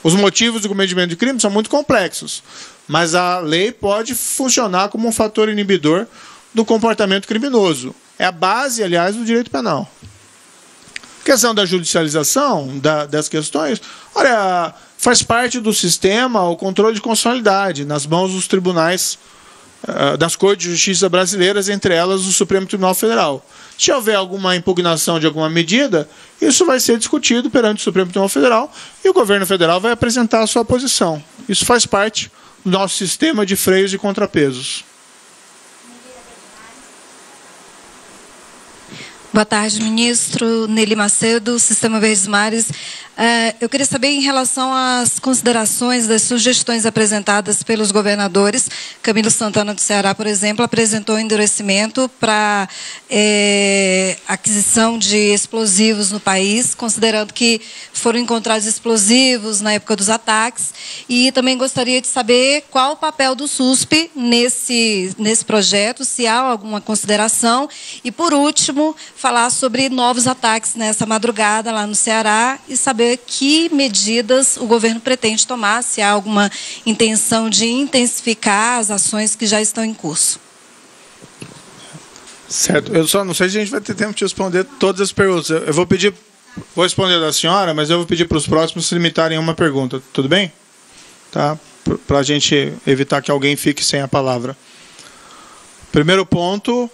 Os motivos do cometimento de crime são muito complexos, mas a lei pode funcionar como um fator inibidor do comportamento criminoso. É a base, aliás, do direito penal. A questão da judicialização das questões, olha, faz parte do sistema o controle de constitucionalidade nas mãos dos tribunais das Cortes de Justiça brasileiras, entre elas o Supremo Tribunal Federal. Se houver alguma impugnação de alguma medida, isso vai ser discutido perante o Supremo Tribunal Federal e o governo federal vai apresentar a sua posição. Isso faz parte do nosso sistema de freios e contrapesos. Boa tarde, ministro. Nelly Macedo, Sistema Verdes Mares. Eu queria saber em relação às considerações das sugestões apresentadas pelos governadores. Camilo Santana do Ceará, por exemplo, apresentou endurecimento para aquisição de explosivos no país, considerando que foram encontrados explosivos na época dos ataques. E também gostaria de saber qual o papel do SUSP nesse projeto, se há alguma consideração. E, por último, falar sobre novos ataques nessa madrugada lá no Ceará e saber que medidas o governo pretende tomar, se há alguma intenção de intensificar as ações que já estão em curso. Certo. Eu só não sei se a gente vai ter tempo de responder todas as perguntas. Eu vou responder da senhora, mas eu vou pedir para os próximos se limitarem a uma pergunta. Tudo bem? Tá? Para a gente evitar que alguém fique sem a palavra. Primeiro ponto...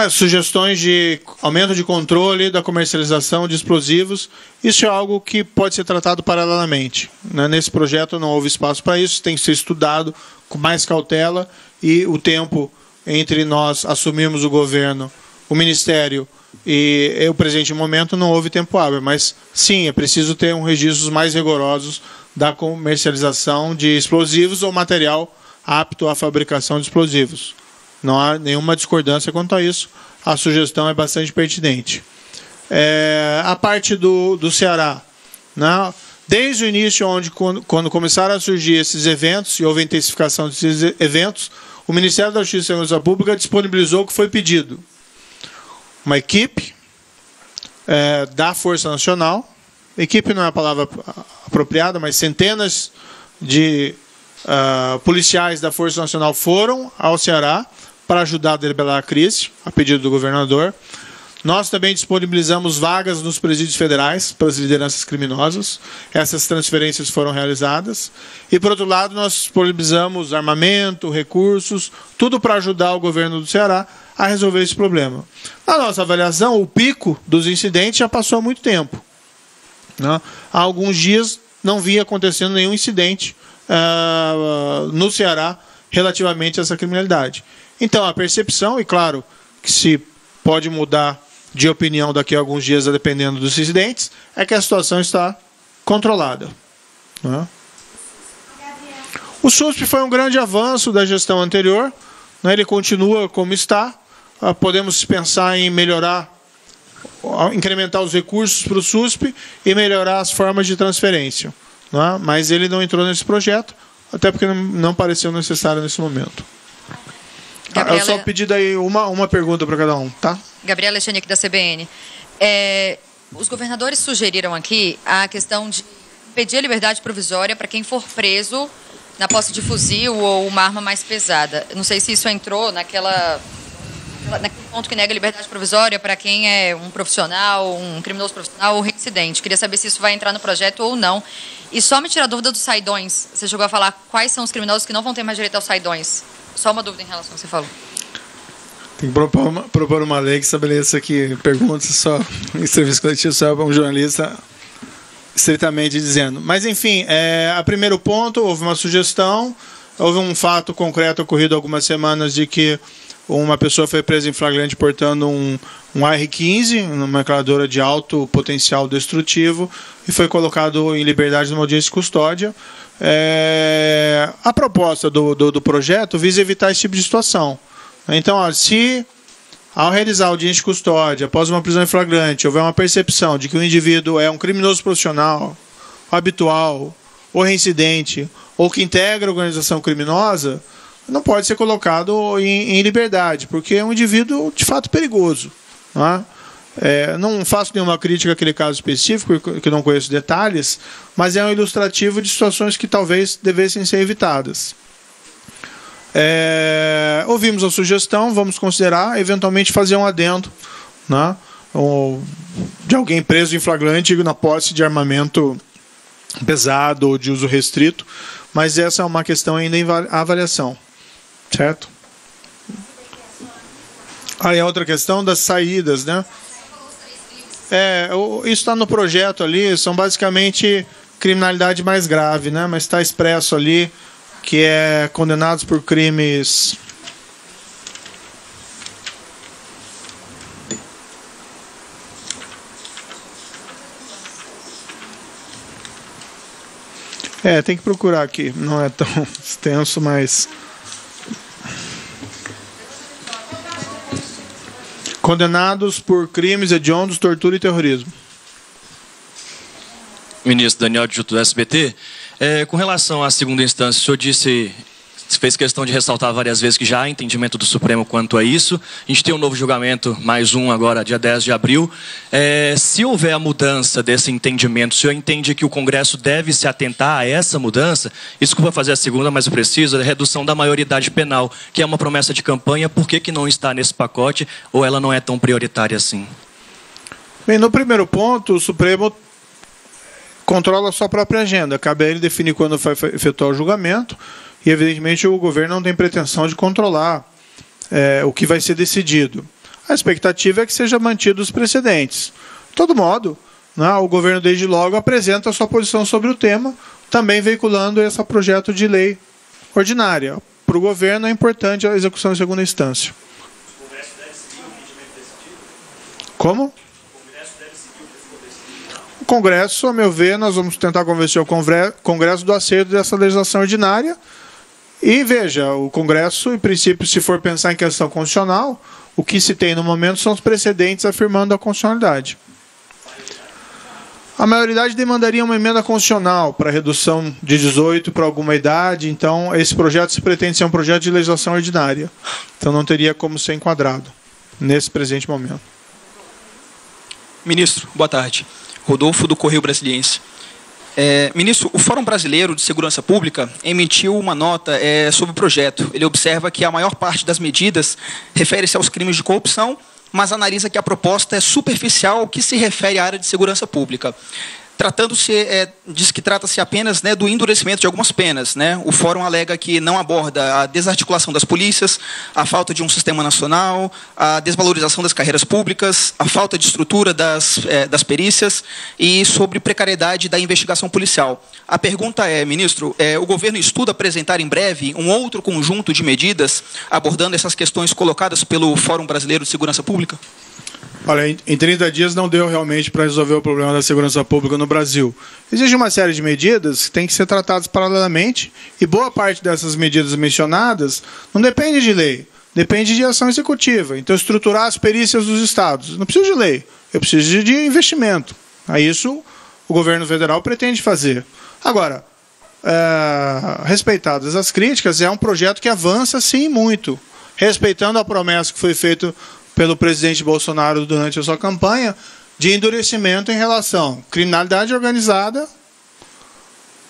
sugestões de aumento de controle da comercialização de explosivos, isso é algo que pode ser tratado paralelamente. Nesse projeto não houve espaço para isso, tem que ser estudado com mais cautela e o tempo entre nós assumirmos o governo, o Ministério e o presente momento não houve tempo hábil, mas sim, é preciso ter registros mais rigorosos da comercialização de explosivos ou material apto à fabricação de explosivos. Não há nenhuma discordância quanto a isso. A sugestão é bastante pertinente. A parte do Ceará, né? Desde o início, quando começaram a surgir esses eventos e houve intensificação desses eventos, o Ministério da Justiça e Segurança Pública disponibilizou o que foi pedido. Uma equipe da Força Nacional, equipe não é a palavra apropriada, mas centenas de policiais da Força Nacional foram ao Ceará para ajudar a debelar a crise, a pedido do governador. Nós também disponibilizamos vagas nos presídios federais para as lideranças criminosas. Essas transferências foram realizadas. E, por outro lado, nós disponibilizamos armamento, recursos, tudo para ajudar o governo do Ceará a resolver esse problema. Na nossa avaliação, o pico dos incidentes já passou há muito tempo, né? Há alguns dias não vinha acontecendo nenhum incidente no Ceará relativamente a essa criminalidade. Então, a percepção, e claro que se pode mudar de opinião daqui a alguns dias, dependendo dos incidentes, é que a situação está controlada, né? O SUSP foi um grande avanço da gestão anterior, né? Ele continua como está. Podemos pensar em melhorar, incrementar os recursos para o SUSP e melhorar as formas de transferência, né? Mas ele não entrou nesse projeto, até porque não pareceu necessário nesse momento. Gabriela... Eu só pedi daí uma pergunta para cada um, tá? Gabriela Alexandre, aqui da CBN. Os governadores sugeriram aqui a questão de pedir a liberdade provisória para quem for preso na posse de fuzil ou uma arma mais pesada. Não sei se isso entrou naquele ponto que nega a liberdade provisória para quem é um profissional, um criminoso profissional ou reincidente. Queria saber se isso vai entrar no projeto ou não. E só me tirar a dúvida dos saidões. Você chegou a falar quais são os criminosos que não vão ter mais direito aos saidões. Só uma dúvida em relação ao que você falou. Tem que propor uma lei que estabeleça que perguntas só em serviço coletivo só para um jornalista estritamente dizendo. Mas, enfim, a primeiro ponto, houve uma sugestão, houve um fato concreto ocorrido há algumas semanas de que uma pessoa foi presa em flagrante portando um AR-15, uma metralhadora de alto potencial destrutivo, e foi colocado em liberdade numa audiência de custódia. A proposta do projeto visa evitar esse tipo de situação. Então, se ao realizar a audiência de custódia, após uma prisão em flagrante, houver uma percepção de que o indivíduo é um criminoso profissional, habitual, ou reincidente, ou que integra a organização criminosa, não pode ser colocado em liberdade, porque é um indivíduo de fato perigoso, não é? Não faço nenhuma crítica àquele caso específico, que não conheço detalhes, mas é um ilustrativo de situações que talvez devessem ser evitadas. Ouvimos a sugestão, vamos considerar, eventualmente fazer um adendo, né, de alguém preso em flagrante na posse de armamento pesado ou de uso restrito, mas essa é uma questão ainda em avaliação, certo? Aí a outra questão das saídas, né? Isso está no projeto ali, são basicamente criminalidade mais grave, né? Mas está expresso ali que é condenados por crimes tem que procurar aqui, não é tão extenso, mas condenados por crimes hediondos, tortura e terrorismo. Ministro Daniel Adjuto do SBT, com relação à segunda instância, o senhor fez questão de ressaltar várias vezes que já há entendimento do Supremo quanto a isso. A gente tem um novo julgamento, mais um agora, dia 10 de abril. Se houver a mudança desse entendimento, o senhor entende que o Congresso deve se atentar a essa mudança? Desculpa fazer a segunda, mas eu preciso, a redução da maioridade penal, que é uma promessa de campanha, por que não está nesse pacote, ou ela não é tão prioritária assim? Bem, no primeiro ponto, o Supremo controla a sua própria agenda. Cabe a ele definir quando vai efetuar o julgamento e, evidentemente, o governo não tem pretensão de controlar o que vai ser decidido. A expectativa é que sejam mantidos os precedentes. De todo modo, né, o governo, desde logo, apresenta a sua posição sobre o tema, também veiculando esse projeto de lei ordinária. Para o governo é importante a execução em segunda instância. O Congresso deve seguir o entendimento decidido? Como? Congresso, a meu ver, nós vamos tentar convencer o Congresso do acerto dessa legislação ordinária. E, veja, o Congresso, em princípio, se for pensar em questão constitucional, o que se tem no momento são os precedentes afirmando a constitucionalidade. A maioridade demandaria uma emenda constitucional para redução de 18 para alguma idade, então esse projeto se pretende ser um projeto de legislação ordinária. Então não teria como ser enquadrado nesse presente momento. Ministro, boa tarde. Rodolfo, do Correio Brasiliense. Ministro, o Fórum Brasileiro de Segurança Pública emitiu uma nota sobre o projeto. Ele observa que a maior parte das medidas refere-se aos crimes de corrupção, mas analisa que a proposta é superficial ao que se refere à área de segurança pública. Diz que trata-se apenas do endurecimento de algumas penas. O Fórum alega que não aborda a desarticulação das polícias, a falta de um sistema nacional, a desvalorização das carreiras públicas, a falta de estrutura das perícias e sobre precariedade da investigação policial. A pergunta é, ministro, o governo estuda apresentar em breve um outro conjunto de medidas abordando essas questões colocadas pelo Fórum Brasileiro de Segurança Pública? Olha, em 30 dias não deu realmente para resolver o problema da segurança pública no Brasil. Existe uma série de medidas que têm que ser tratadas paralelamente e boa parte dessas medidas mencionadas não depende de lei, depende de ação executiva. Então, estruturar as perícias dos estados. Não preciso de lei, eu preciso de investimento. Isso o governo federal pretende fazer. Agora, respeitadas as críticas, é um projeto que avança, sim, muito. Respeitando a promessa que foi feita pelo presidente Bolsonaro durante a sua campanha, de endurecimento em relação à criminalidade organizada,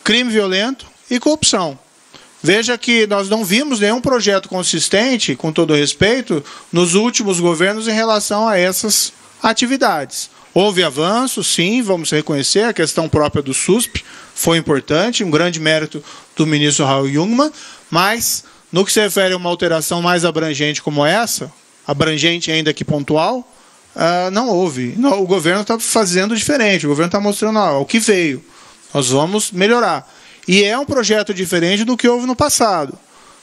crime violento e corrupção. Veja que nós não vimos nenhum projeto consistente, com todo respeito, nos últimos governos em relação a essas atividades. Houve avanço, sim, vamos reconhecer, a questão própria do SUSP foi importante, um grande mérito do ministro Raul Jungmann, mas no que se refere a uma alteração mais abrangente como essa, abrangente ainda que pontual, não houve. O governo está fazendo diferente, o governo está mostrando o que veio. Nós vamos melhorar. E é um projeto diferente do que houve no passado.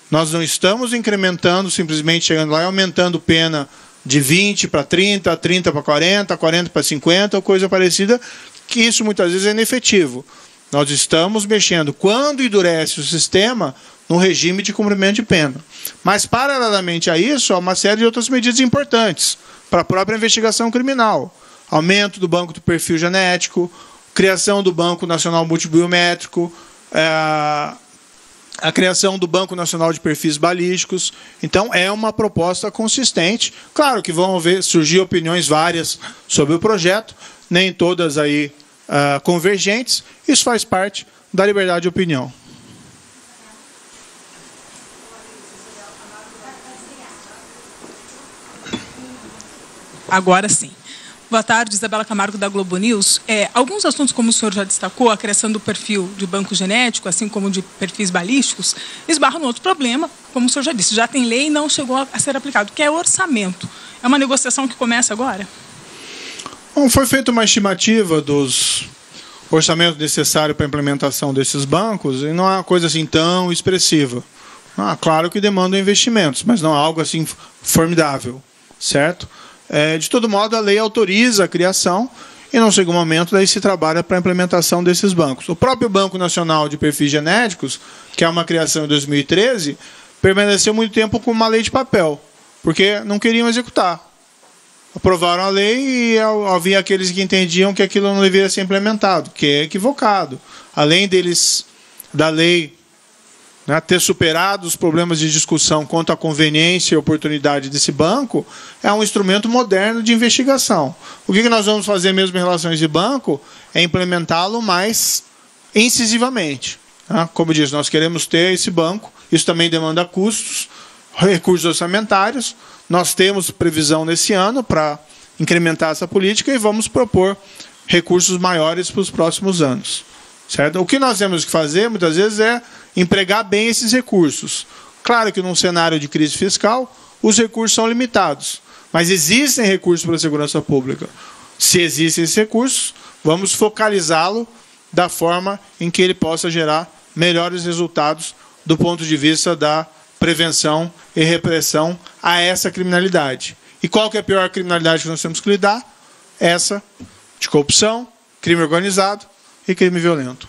Nós não estamos incrementando, simplesmente chegando lá e aumentando pena de 20 para 30, 30 para 40, 40 para 50, ou coisa parecida, que isso muitas vezes é inefetivo. Nós estamos mexendo, quando endurece o sistema, no regime de cumprimento de pena. Mas, paralelamente a isso, há uma série de outras medidas importantes para a própria investigação criminal. Aumento do banco do perfil genético, criação do Banco Nacional Multibiométrico, a criação do Banco Nacional de Perfis Balísticos. Então, é uma proposta consistente. Claro que vão surgir opiniões várias sobre o projeto, nem todas aí convergentes. Isso faz parte da liberdade de opinião. Agora sim. Boa tarde, Isabela Camargo, da Globo News. Alguns assuntos, como o senhor já destacou, a criação do perfil de banco genético, assim como de perfis balísticos, esbarram no outro problema, como o senhor já disse, já tem lei e não chegou a ser aplicado, que é orçamento. É uma negociação que começa agora? Bom, foi feita uma estimativa dos orçamentos necessários para a implementação desses bancos e não é uma coisa assim tão expressiva. Claro que demanda investimentos, mas não é algo assim formidável, certo? De todo modo, a lei autoriza a criação e, num segundo momento, daí se trabalha para a implementação desses bancos. O próprio Banco Nacional de Perfis Genéticos, que é uma criação em 2013, permaneceu muito tempo com uma lei de papel, porque não queriam executar. Aprovaram a lei e havia aqueles que entendiam que aquilo não deveria ser implementado, que é equivocado. Além da lei ter superado os problemas de discussão quanto à conveniência e oportunidade desse banco, é um instrumento moderno de investigação. O que nós vamos fazer mesmo em relação a esse banco é implementá-lo mais incisivamente. Como eu disse, nós queremos ter esse banco, isso também demanda custos, recursos orçamentários, nós temos previsão nesse ano para incrementar essa política e vamos propor recursos maiores para os próximos anos. Certo? O que nós temos que fazer, muitas vezes, é empregar bem esses recursos. Claro que num cenário de crise fiscal, os recursos são limitados, mas existem recursos para a segurança pública. Se existem esses recursos, vamos focalizá-lo da forma em que ele possa gerar melhores resultados do ponto de vista da prevenção e repressão a essa criminalidade. E qual que é a pior criminalidade que nós temos que lidar? Essa de corrupção, crime organizado e crime violento.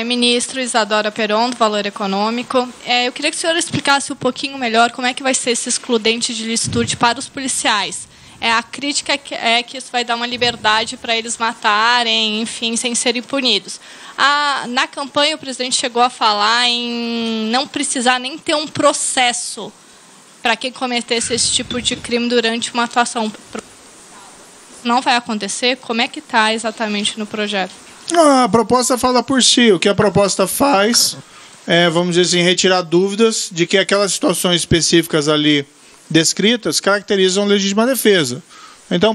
Ministro Isadora Peron, do Valor Econômico. Eu queria que o senhor explicasse um pouquinho melhor como é que vai ser esse excludente de licitude para os policiais. A crítica é que isso vai dar uma liberdade para eles matarem, enfim, sem serem punidos. Na campanha, o presidente chegou a falar em não precisar nem ter um processo para quem cometesse esse tipo de crime durante uma atuação. Não vai acontecer? Como é que está exatamente no projeto? A proposta fala por si. O que a proposta faz é, vamos dizer assim, retirar dúvidas de que aquelas situações específicas ali descritas caracterizam legítima defesa. Então,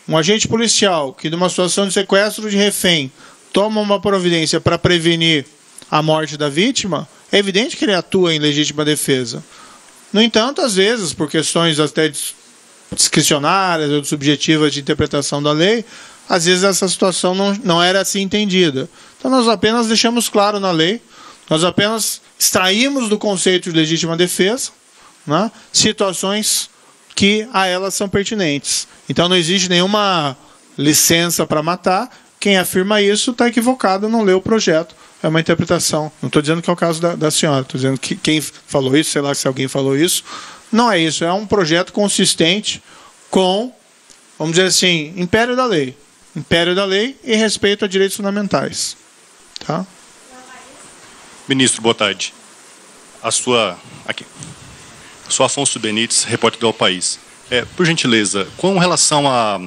um agente policial que, numa situação de sequestro de refém, toma uma providência para prevenir a morte da vítima, é evidente que ele atua em legítima defesa. No entanto, às vezes, por questões até discricionárias ou subjetivas de interpretação da lei, às vezes essa situação não era assim entendida. Então nós apenas deixamos claro na lei, nós apenas extraímos do conceito de legítima defesa, né, situações que a elas são pertinentes. Então não existe nenhuma licença para matar. Quem afirma isso está equivocado, não leu o projeto. É uma interpretação. Não estou dizendo que é o caso da senhora, estou dizendo que quem falou isso, sei lá se alguém falou isso, não é isso. É um projeto consistente com, vamos dizer assim, império da lei. Império da lei e respeito a direitos fundamentais. Tá? Ministro, boa tarde. Sou Afonso Benites, repórter do El País. Por gentileza, com relação à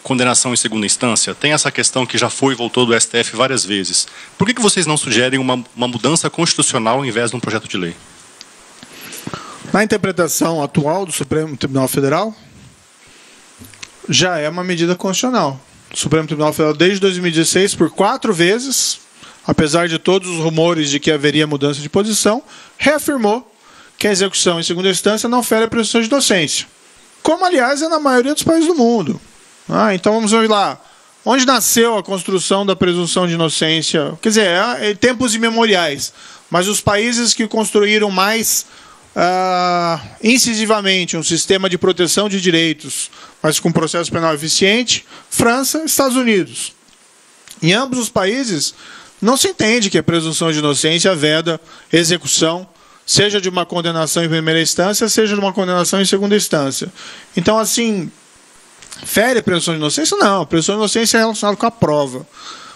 condenação em segunda instância, tem essa questão que já foi e voltou do STF várias vezes. Por que vocês não sugerem uma mudança constitucional ao invés de um projeto de lei? Na interpretação atual do Supremo Tribunal Federal, já é uma medida constitucional. O Supremo Tribunal Federal, desde 2016, por 4 vezes, apesar de todos os rumores de que haveria mudança de posição, reafirmou que a execução em segunda instância não fere a presunção de inocência. Como, aliás, é na maioria dos países do mundo. Então vamos ver lá. Onde nasceu a construção da presunção de inocência? Quer dizer, tempos imemoriais. Mas os países que construíram mais incisivamente um sistema de proteção de direitos, mas com processo penal eficiente, França e Estados Unidos. Em ambos os países, não se entende que a presunção de inocência veda execução, seja de uma condenação em primeira instância, seja de uma condenação em segunda instância. Então, assim, fere a presunção de inocência? Não, a presunção de inocência é relacionada com a prova.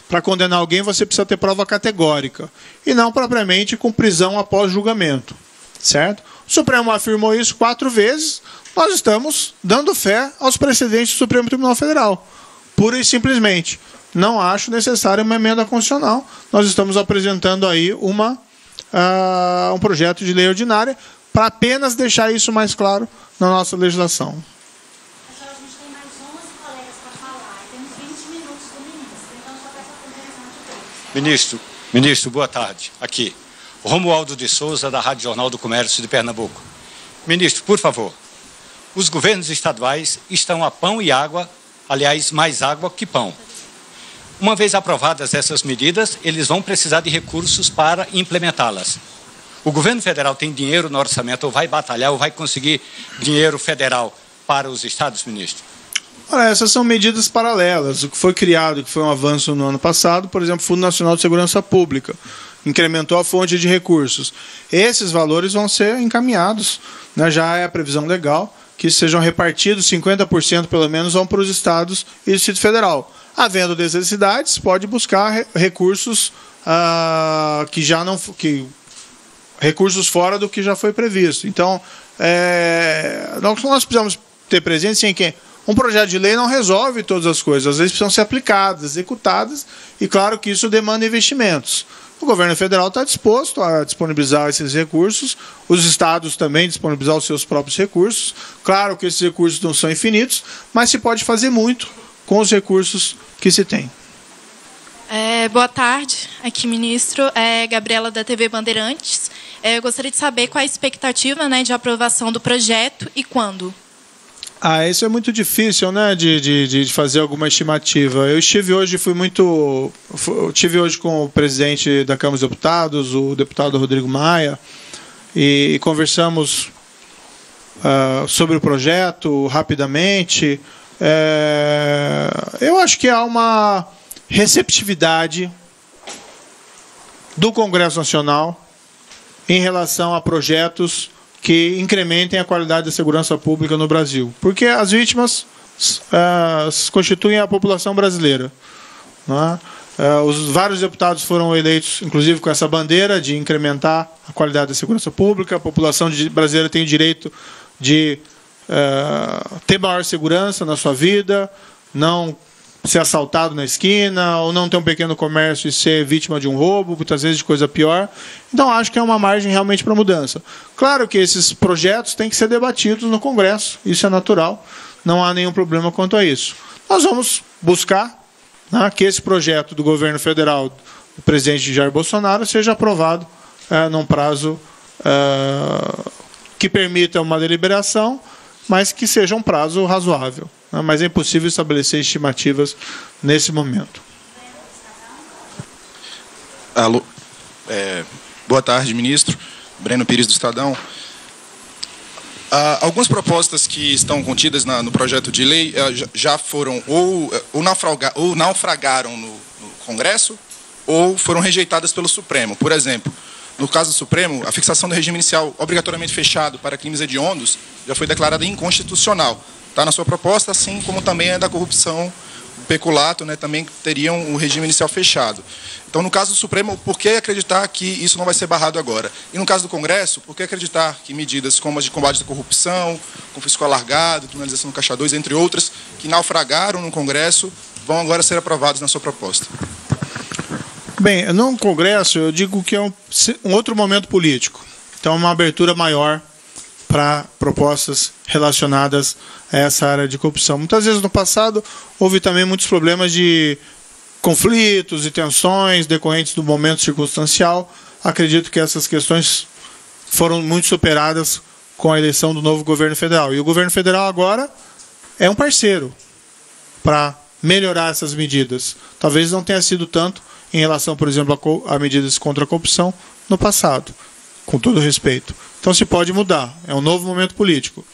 Para condenar alguém, você precisa ter prova categórica, e não propriamente com prisão após julgamento. Certo? O Supremo afirmou isso 4 vezes, nós estamos dando fé aos precedentes do Supremo Tribunal Federal. Pura e simplesmente. Não acho necessária uma emenda constitucional. Nós estamos apresentando aí um projeto de lei ordinária para apenas deixar isso mais claro na nossa legislação. A gente tem mais 11 colegas para falar. Temos 20 minutos do ministro. Então, só peço a compreensão de todos. Ministro, boa tarde. Aqui. Romualdo de Souza, da Rádio Jornal do Comércio de Pernambuco. Ministro, por favor, os governos estaduais estão a pão e água, aliás, mais água que pão. Uma vez aprovadas essas medidas, eles vão precisar de recursos para implementá-las. O governo federal tem dinheiro no orçamento, ou vai batalhar, ou vai conseguir dinheiro federal para os estados, ministro? Olha, essas são medidas paralelas. O que foi criado, que foi um avanço no ano passado, por exemplo, o Fundo Nacional de Segurança Pública, incrementou a fonte de recursos. Esses valores vão ser encaminhados, né? Já é a previsão legal que sejam repartidos 50% pelo menos vão para os estados e Distrito Federal. Havendo necessidades, pode buscar recursos recursos fora do que já foi previsto. Então, nós precisamos ter presente em que um projeto de lei não resolve todas as coisas, às vezes precisam ser aplicadas, executadas, e claro que isso demanda investimentos. O governo federal está disposto a disponibilizar esses recursos, os estados também disponibilizar os seus próprios recursos. Claro que esses recursos não são infinitos, mas se pode fazer muito com os recursos que se tem. Boa tarde, aqui ministro, Gabriela da TV Bandeirantes. Eu gostaria de saber qual a expectativa, né, de aprovação do projeto e quando. Isso é muito difícil, né, de fazer alguma estimativa. Eu estive hoje, estive hoje com o presidente da Câmara dos Deputados, o deputado Rodrigo Maia, e conversamos sobre o projeto rapidamente. Eu acho que há uma receptividade do Congresso Nacional em relação a projetos que incrementem a qualidade da segurança pública no Brasil. Porque as vítimas constituem a população brasileira. Não é? Os vários deputados foram eleitos, inclusive com essa bandeira de incrementar a qualidade da segurança pública. A população brasileira tem o direito de ter maior segurança na sua vida, não ser assaltado na esquina, ou não ter um pequeno comércio e ser vítima de um roubo, muitas vezes de coisa pior. Então, acho que é uma margem realmente para mudança. Claro que esses projetos têm que ser debatidos no Congresso, isso é natural, não há nenhum problema quanto a isso. Nós vamos buscar que esse projeto do governo federal do presidente Jair Bolsonaro seja aprovado num prazo que permita uma deliberação, mas que seja um prazo razoável. Mas é impossível estabelecer estimativas nesse momento. Alô. Boa tarde, ministro. Breno Pires, do Estadão. Algumas propostas que estão contidas no projeto de lei já foram ou naufragaram no Congresso ou foram rejeitadas pelo Supremo. Por exemplo, no caso do Supremo, a fixação do regime inicial obrigatoriamente fechado para crimes hediondos já foi declarada inconstitucional. Está na sua proposta, assim como também a da corrupção, o peculato, né, também teriam o regime inicial fechado. Então, no caso do Supremo, por que acreditar que isso não vai ser barrado agora? E no caso do Congresso, por que acreditar que medidas como as de combate à corrupção, confisco alargado, criminalização do Caixa 2, entre outras, que naufragaram no Congresso, vão agora ser aprovadas na sua proposta? Bem, no Congresso, eu digo que é um outro momento político. Então, uma abertura maior para propostas relacionadas a essa área de corrupção. Muitas vezes no passado houve também muitos problemas de conflitos e tensões decorrentes do momento circunstancial. Acredito que essas questões foram muito superadas com a eleição do novo governo federal. E o governo federal agora é um parceiro para melhorar essas medidas. Talvez não tenha sido tanto em relação, por exemplo, a medidas contra a corrupção no passado, com todo respeito. Então se pode mudar, é um novo momento político.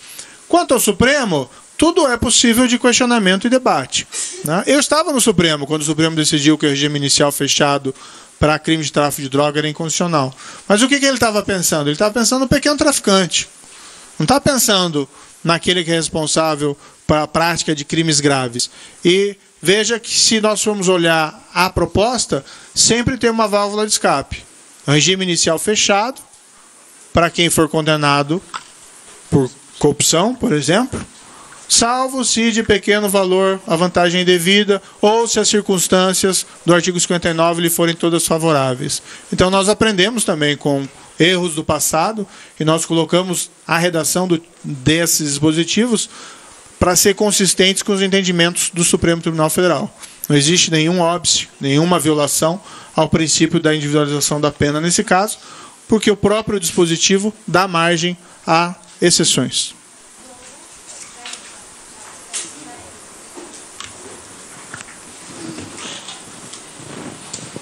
Quanto ao Supremo, tudo é possível de questionamento e debate. Né? Eu estava no Supremo, quando o Supremo decidiu que o regime inicial fechado para crime de tráfico de droga era inconstitucional. Mas o que ele estava pensando? Ele estava pensando no pequeno traficante. Não está pensando naquele que é responsável para a prática de crimes graves. E veja que se nós formos olhar a proposta, sempre tem uma válvula de escape. O regime inicial fechado, para quem for condenado por corrupção, por exemplo, salvo se de pequeno valor a vantagem indevida ou se as circunstâncias do artigo 59 lhe forem todas favoráveis. Então nós aprendemos também com erros do passado e nós colocamos a redação desses dispositivos para ser consistentes com os entendimentos do Supremo Tribunal Federal. Não existe nenhum óbice, nenhuma violação ao princípio da individualização da pena nesse caso, porque o próprio dispositivo dá margem a exceções.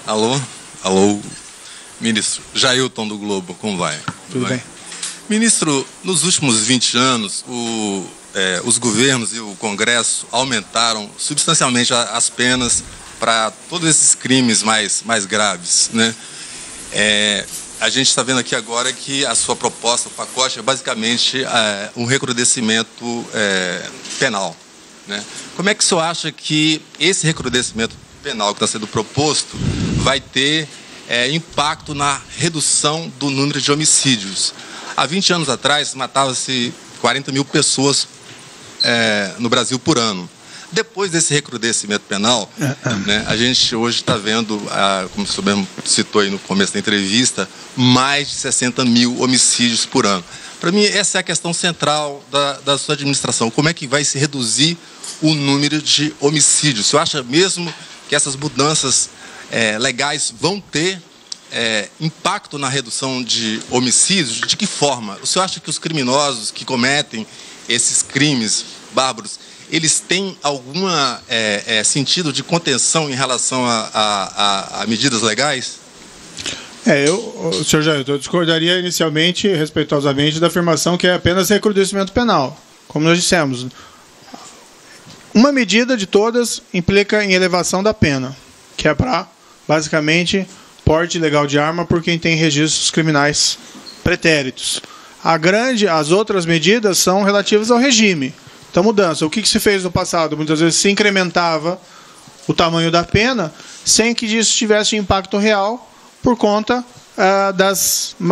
Alô? Alô? Ministro, Jailton do Globo, como vai? Tudo bem. Ministro, nos últimos 20 anos, os governos e o Congresso aumentaram substancialmente as penas para todos esses crimes mais graves, né? A gente está vendo aqui agora que a sua proposta, o pacote, é basicamente um recrudescimento penal, né? Como é que o senhor acha que esse recrudescimento penal que está sendo proposto vai ter impacto na redução do número de homicídios? Há 20 anos atrás, matava-se 40 mil pessoas no Brasil por ano. Depois desse recrudescimento penal, né, a gente hoje está vendo, como o senhor mesmo citou aí no começo da entrevista, mais de 60 mil homicídios por ano. Para mim, essa é a questão central da sua administração. Como é que vai se reduzir o número de homicídios? O senhor acha mesmo que essas mudanças legais vão ter impacto na redução de homicídios? De que forma? O senhor acha que os criminosos que cometem esses crimes bárbaros, eles têm algum sentido de contenção em relação a medidas legais? Senhor Jair, eu discordaria inicialmente, respeitosamente, da afirmação que é apenas recrudescimento penal. Como nós dissemos, Uma medida de todas implica em elevação da pena, que é para, basicamente, porte ilegal de arma por quem tem registros criminais pretéritos. As outras medidas são relativas ao regime. Então, mudança. O que se fez no passado? Muitas vezes se incrementava o tamanho da pena sem que isso tivesse um impacto real por conta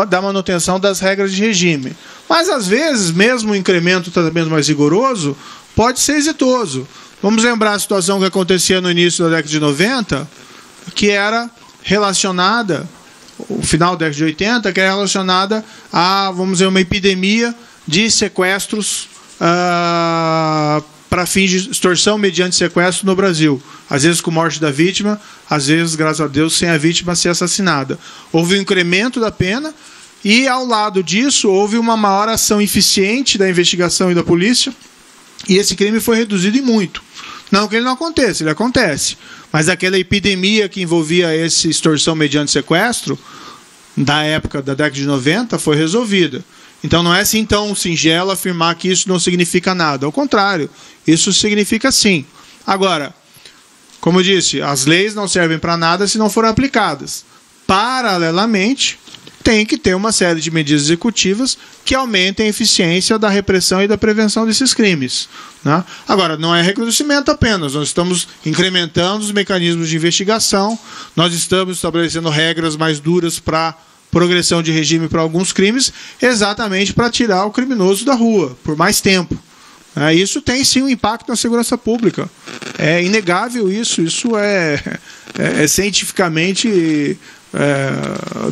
da manutenção das regras de regime. Mas, às vezes, mesmo o incremento, o tratamento mais rigoroso, pode ser exitoso. Vamos lembrar a situação que acontecia no início da década de 90, que era relacionada, o final da década de 80, que era relacionada a, vamos dizer, uma epidemia de sequestros para fins de extorsão mediante sequestro no Brasil. Às vezes com morte da vítima, às vezes, graças a Deus, sem a vítima ser assassinada. Houve um incremento da pena e, ao lado disso, houve uma maior ação eficiente da investigação e da polícia, e esse crime foi reduzido em muito. Não que ele não aconteça, ele acontece. Mas aquela epidemia que envolvia essa extorsão mediante sequestro, da época da década de 90, foi resolvida. Então não é assim tão singelo afirmar que isso não significa nada. Ao contrário, isso significa sim. Agora, como eu disse, as leis não servem para nada se não forem aplicadas. Paralelamente, tem que ter uma série de medidas executivas que aumentem a eficiência da repressão e da prevenção desses crimes, né? Agora, não é recrudescimento apenas, nós estamos incrementando os mecanismos de investigação, nós estamos estabelecendo regras mais duras para progressão de regime para alguns crimes, exatamente para tirar o criminoso da rua, por mais tempo. Isso tem sim um impacto na segurança pública. É inegável isso é cientificamente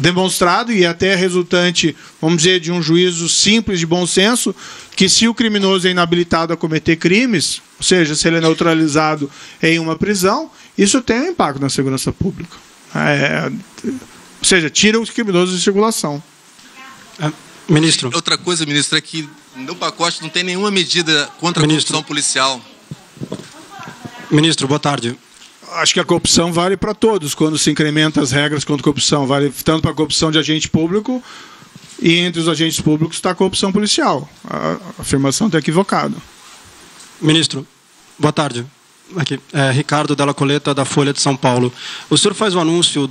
demonstrado e até resultante, vamos dizer, de um juízo simples de bom senso, que se o criminoso é inabilitado a cometer crimes, ou seja, se ele é neutralizado em uma prisão, isso tem um impacto na segurança pública. Ou seja, tira os criminosos de circulação. Ministro. Outra coisa, ministro, é que no pacote não tem nenhuma medida contra a corrupção policial. Ministro, boa tarde. Acho que a corrupção vale para todos, quando se incrementa as regras contra a corrupção. Vale tanto para a corrupção de agente público, e entre os agentes públicos está a corrupção policial. A afirmação está equivocada. Ministro, boa tarde. Aqui, Ricardo Della Coleta, da Folha de São Paulo. O senhor faz o anúncio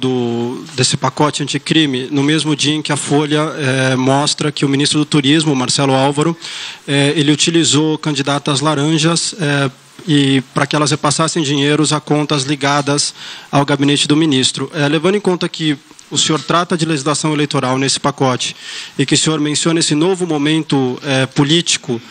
desse pacote anticrime no mesmo dia em que a Folha mostra que o ministro do Turismo, Marcelo Álvaro, ele utilizou candidatas laranjas e para que elas repassassem dinheiros a contas ligadas ao gabinete do ministro. Levando em conta que o senhor trata de legislação eleitoral nesse pacote e que o senhor menciona esse novo momento político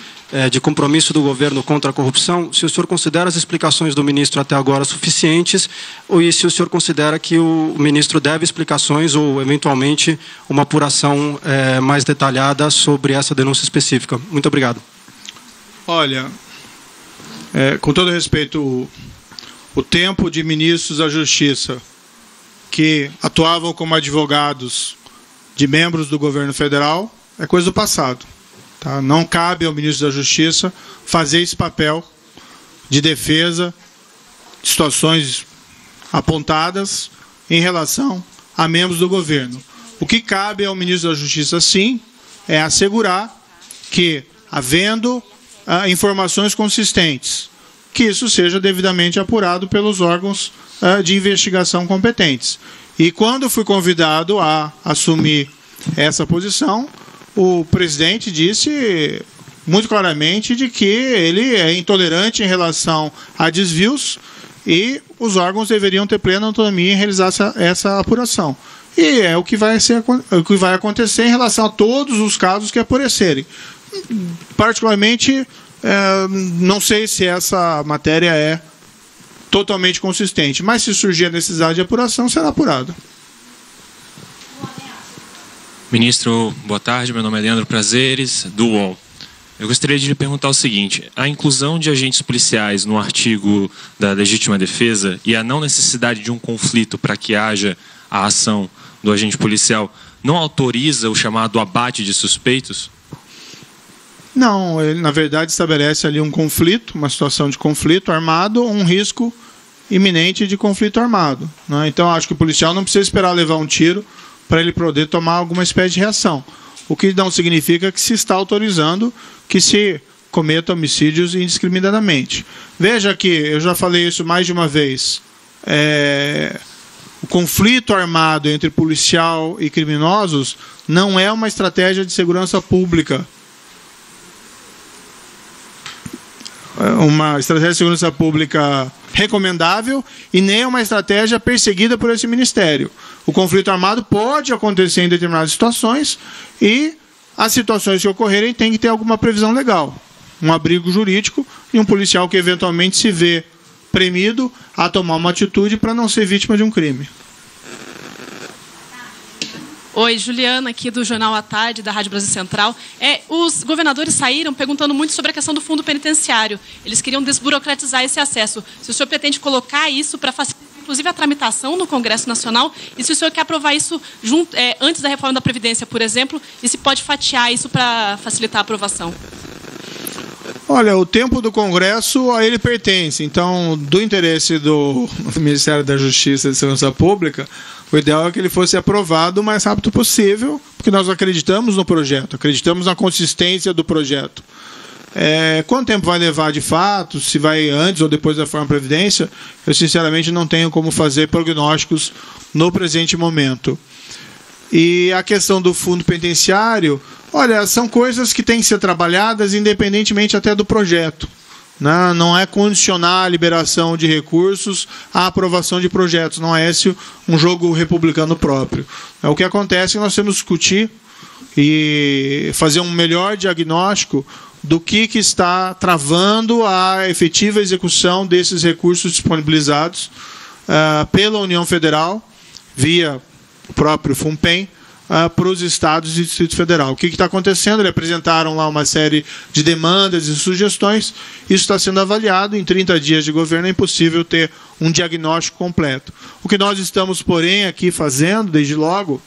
de compromisso do governo contra a corrupção, se o senhor considera as explicações do ministro até agora suficientes, ou se o senhor considera que o ministro deve explicações ou, eventualmente, uma apuração mais detalhada sobre essa denúncia específica. Muito obrigado. Olha, com todo respeito, o tempo de ministros da Justiça que atuavam como advogados de membros do governo federal é coisa do passado. Tá? Não cabe ao ministro da Justiça fazer esse papel de defesa de situações apontadas em relação a membros do governo. O que cabe ao ministro da Justiça, sim, é assegurar que, havendo informações consistentes, que isso seja devidamente apurado pelos órgãos de investigação competentes. E quando fui convidado a assumir essa posição, o presidente disse muito claramente de que ele é intolerante em relação a desvios e os órgãos deveriam ter plena autonomia em realizar essa apuração. E é o que vai acontecer em relação a todos os casos que aparecerem. Particularmente, não sei se essa matéria é totalmente consistente, mas se surgir a necessidade de apuração, será apurada. Ministro, boa tarde. Meu nome é Leandro Prazeres, do UOL. Eu gostaria de lhe perguntar o seguinte: a inclusão de agentes policiais no artigo da legítima defesa e a não necessidade de um conflito para que haja a ação do agente policial não autoriza o chamado abate de suspeitos? Não, ele na verdade estabelece ali um conflito, uma situação de conflito armado, um risco iminente de conflito armado, né? Então acho que o policial não precisa esperar levar um tiro para ele poder tomar alguma espécie de reação. O que não significa que se está autorizando que se cometa homicídios indiscriminadamente. Veja que, eu já falei isso mais de uma vez, o conflito armado entre policial e criminosos não é uma estratégia de segurança pública. Uma estratégia de segurança pública recomendável e nem uma estratégia perseguida por esse ministério. O conflito armado pode acontecer em determinadas situações e as situações que ocorrerem tem que ter alguma previsão legal, um abrigo jurídico e um policial que eventualmente se vê premido a tomar uma atitude para não ser vítima de um crime. Oi, Juliana, aqui do Jornal à Tarde, da Rádio Brasil Central. Os governadores saíram perguntando muito sobre a questão do fundo penitenciário. Eles queriam desburocratizar esse acesso. Se o senhor pretende colocar isso para facilitar, inclusive, a tramitação no Congresso Nacional, e se o senhor quer aprovar isso antes da reforma da Previdência, por exemplo, e se pode fatiar isso para facilitar a aprovação? Olha, o tempo do Congresso a ele pertence. Então, do interesse do Ministério da Justiça e Segurança Pública, o ideal é que ele fosse aprovado o mais rápido possível, porque nós acreditamos no projeto, acreditamos na consistência do projeto. Quanto tempo vai levar de fato, se vai antes ou depois da reforma da Previdência, eu sinceramente não tenho como fazer prognósticos no presente momento. E a questão do fundo penitenciário, olha, são coisas que têm que ser trabalhadas independentemente até do projeto. Não é condicionar a liberação de recursos à aprovação de projetos. Não é esse um jogo republicano próprio. O que acontece é que nós temos que discutir e fazer um melhor diagnóstico do que está travando a efetiva execução desses recursos disponibilizados pela União Federal, via o próprio FUNPEN, para os estados e Distrito Federal. O que está acontecendo? Eles apresentaram lá uma série de demandas e sugestões. Isso está sendo avaliado. Em 30 dias de governo é impossível ter um diagnóstico completo. O que nós estamos, porém, aqui fazendo, desde logo,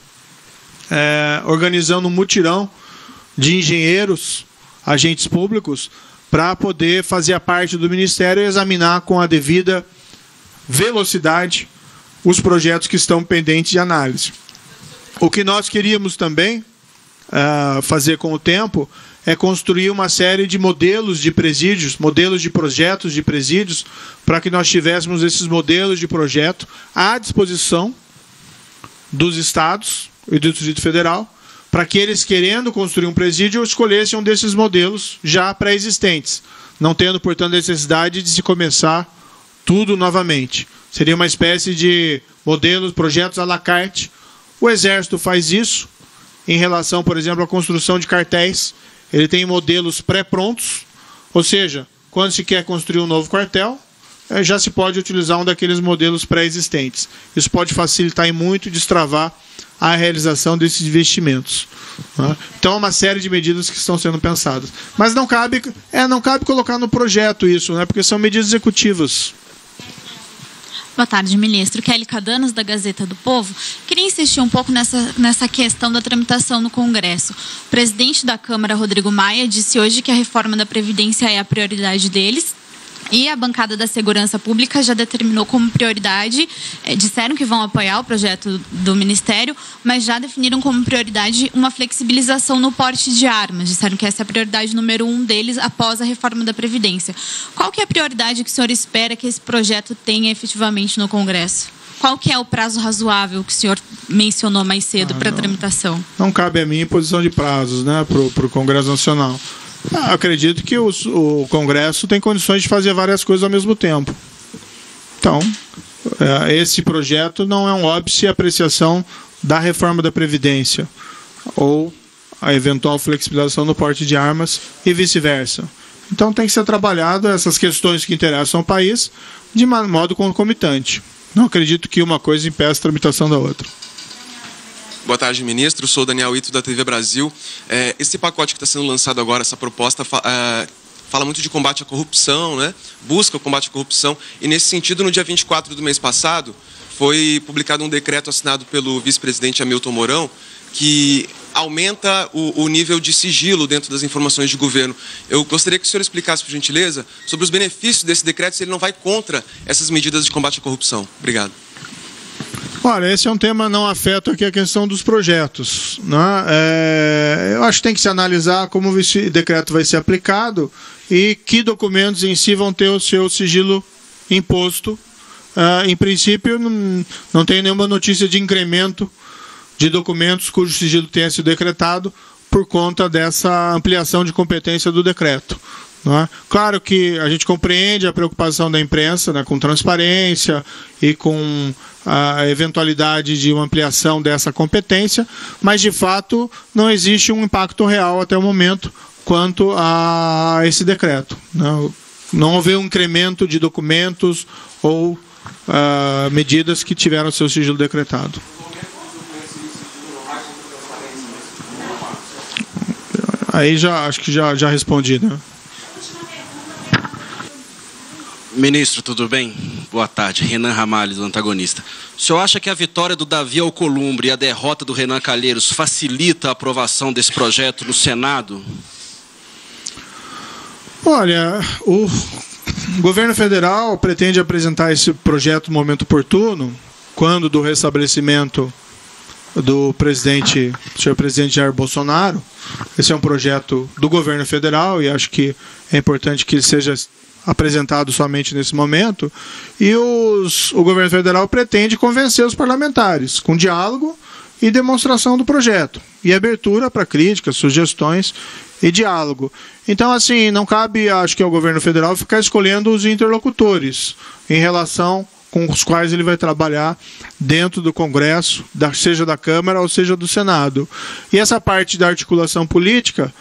organizando um mutirão de engenheiros, agentes públicos, para poder fazer a parte do Ministério e examinar com a devida velocidade os projetos que estão pendentes de análise. O que nós queríamos também fazer com o tempo é construir uma série de modelos de presídios, modelos de projetos de presídios, para que nós tivéssemos esses modelos de projeto à disposição dos estados e do Distrito Federal, para que eles, querendo construir um presídio, escolhessem um desses modelos já pré-existentes, não tendo, portanto, necessidade de se começar tudo novamente. Seria uma espécie de modelos, projetos à la carte. O Exército faz isso em relação, por exemplo, à construção de quartéis. Ele tem modelos pré-prontos, ou seja, quando se quer construir um novo quartel, já se pode utilizar um daqueles modelos pré-existentes. Isso pode facilitar e muito destravar a realização desses investimentos. Então, é uma série de medidas que estão sendo pensadas. Mas não cabe colocar no projeto isso, porque são medidas executivas. Boa tarde, ministro. Kelly Cadanos, da Gazeta do Povo. Queria insistir um pouco nessa questão da tramitação no Congresso. O presidente da Câmara, Rodrigo Maia, disse hoje que a reforma da Previdência é a prioridade deles. E a bancada da Segurança Pública já determinou como prioridade, disseram que vão apoiar o projeto do Ministério, mas já definiram como prioridade uma flexibilização no porte de armas. Disseram que essa é a prioridade número 1 deles após a reforma da Previdência. Qual que é a prioridade que o senhor espera que esse projeto tenha efetivamente no Congresso? Qual que é o prazo razoável que o senhor mencionou mais cedo para a tramitação? Não cabe a mim imposição de prazos para o Congresso Nacional. Acredito que o Congresso tem condições de fazer várias coisas ao mesmo tempo. Então, esse projeto não é um óbice apreciação da reforma da Previdência ou a eventual flexibilização no porte de armas e vice-versa. Então, tem que ser trabalhado essas questões que interessam ao país de modo concomitante. Não acredito que uma coisa impeça a tramitação da outra. Boa tarde, ministro. Sou Daniel Ito, da TV Brasil. Esse pacote que está sendo lançado agora, essa proposta, fala muito de combate à corrupção, busca o combate à corrupção. E, nesse sentido, no dia 24 do mês passado, foi publicado um decreto assinado pelo vice-presidente Hamilton Mourão, que aumenta o nível de sigilo dentro das informações de governo. Eu gostaria que o senhor explicasse, por gentileza, sobre os benefícios desse decreto, se ele não vai contra essas medidas de combate à corrupção. Obrigado. Olha, esse é um tema não afeta aqui a questão dos projetos, né? Eu acho que tem que se analisar como esse decreto vai ser aplicado e que documentos em si vão ter o seu sigilo imposto. Em princípio, não tem nenhuma notícia de incremento de documentos cujo sigilo tenha sido decretado por conta dessa ampliação de competência do decreto. Não é? Claro que a gente compreende a preocupação da imprensa, né, com transparência e com a eventualidade de uma ampliação dessa competência, mas de fato não existe um impacto real até o momento quanto a esse decreto. Não houve um incremento de documentos ou medidas que tiveram seu sigilo decretado. Aí acho que já respondi, né? Ministro, tudo bem? Boa tarde. Renan Ramalho, do Antagonista. O senhor acha que a vitória do Davi Alcolumbre e a derrota do Renan Calheiros facilita a aprovação desse projeto no Senado? Olha, o governo federal pretende apresentar esse projeto no momento oportuno, quando do restabelecimento do senhor presidente Jair Bolsonaro. Esse é um projeto do governo federal e acho que é importante que ele seja apresentado somente nesse momento, e o governo federal pretende convencer os parlamentares com diálogo e demonstração do projeto, e abertura para críticas, sugestões e diálogo. Então, assim, não cabe, acho que, ao governo federal ficar escolhendo os interlocutores em relação com os quais ele vai trabalhar dentro do Congresso, seja da Câmara ou seja do Senado. E essa parte da articulação política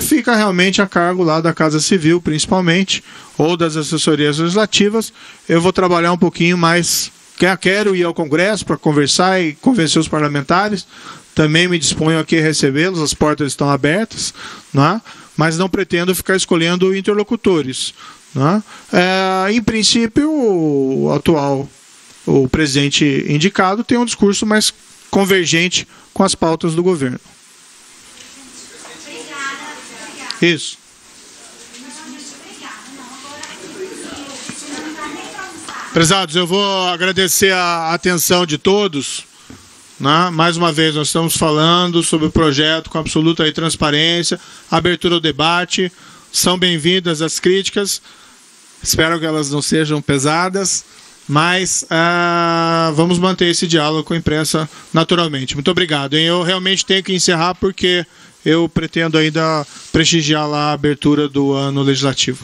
fica realmente a cargo lá da Casa Civil, principalmente, ou das assessorias legislativas. Eu vou trabalhar um pouquinho mais, quero ir ao Congresso para conversar e convencer os parlamentares, também me disponho aqui a recebê-los, as portas estão abertas, né? Mas não pretendo ficar escolhendo interlocutores. Né? Em princípio, o presidente indicado tem um discurso mais convergente com as pautas do governo. Isso. Prezados, eu vou agradecer a atenção de todos. Né? Mais uma vez, nós estamos falando sobre o projeto com absoluta transparência, abertura ao debate. São bem-vindas as críticas. Espero que elas não sejam pesadas, mas vamos manter esse diálogo com a imprensa naturalmente. Muito obrigado. Eu realmente tenho que encerrar porque eu pretendo ainda prestigiar lá a abertura do ano legislativo.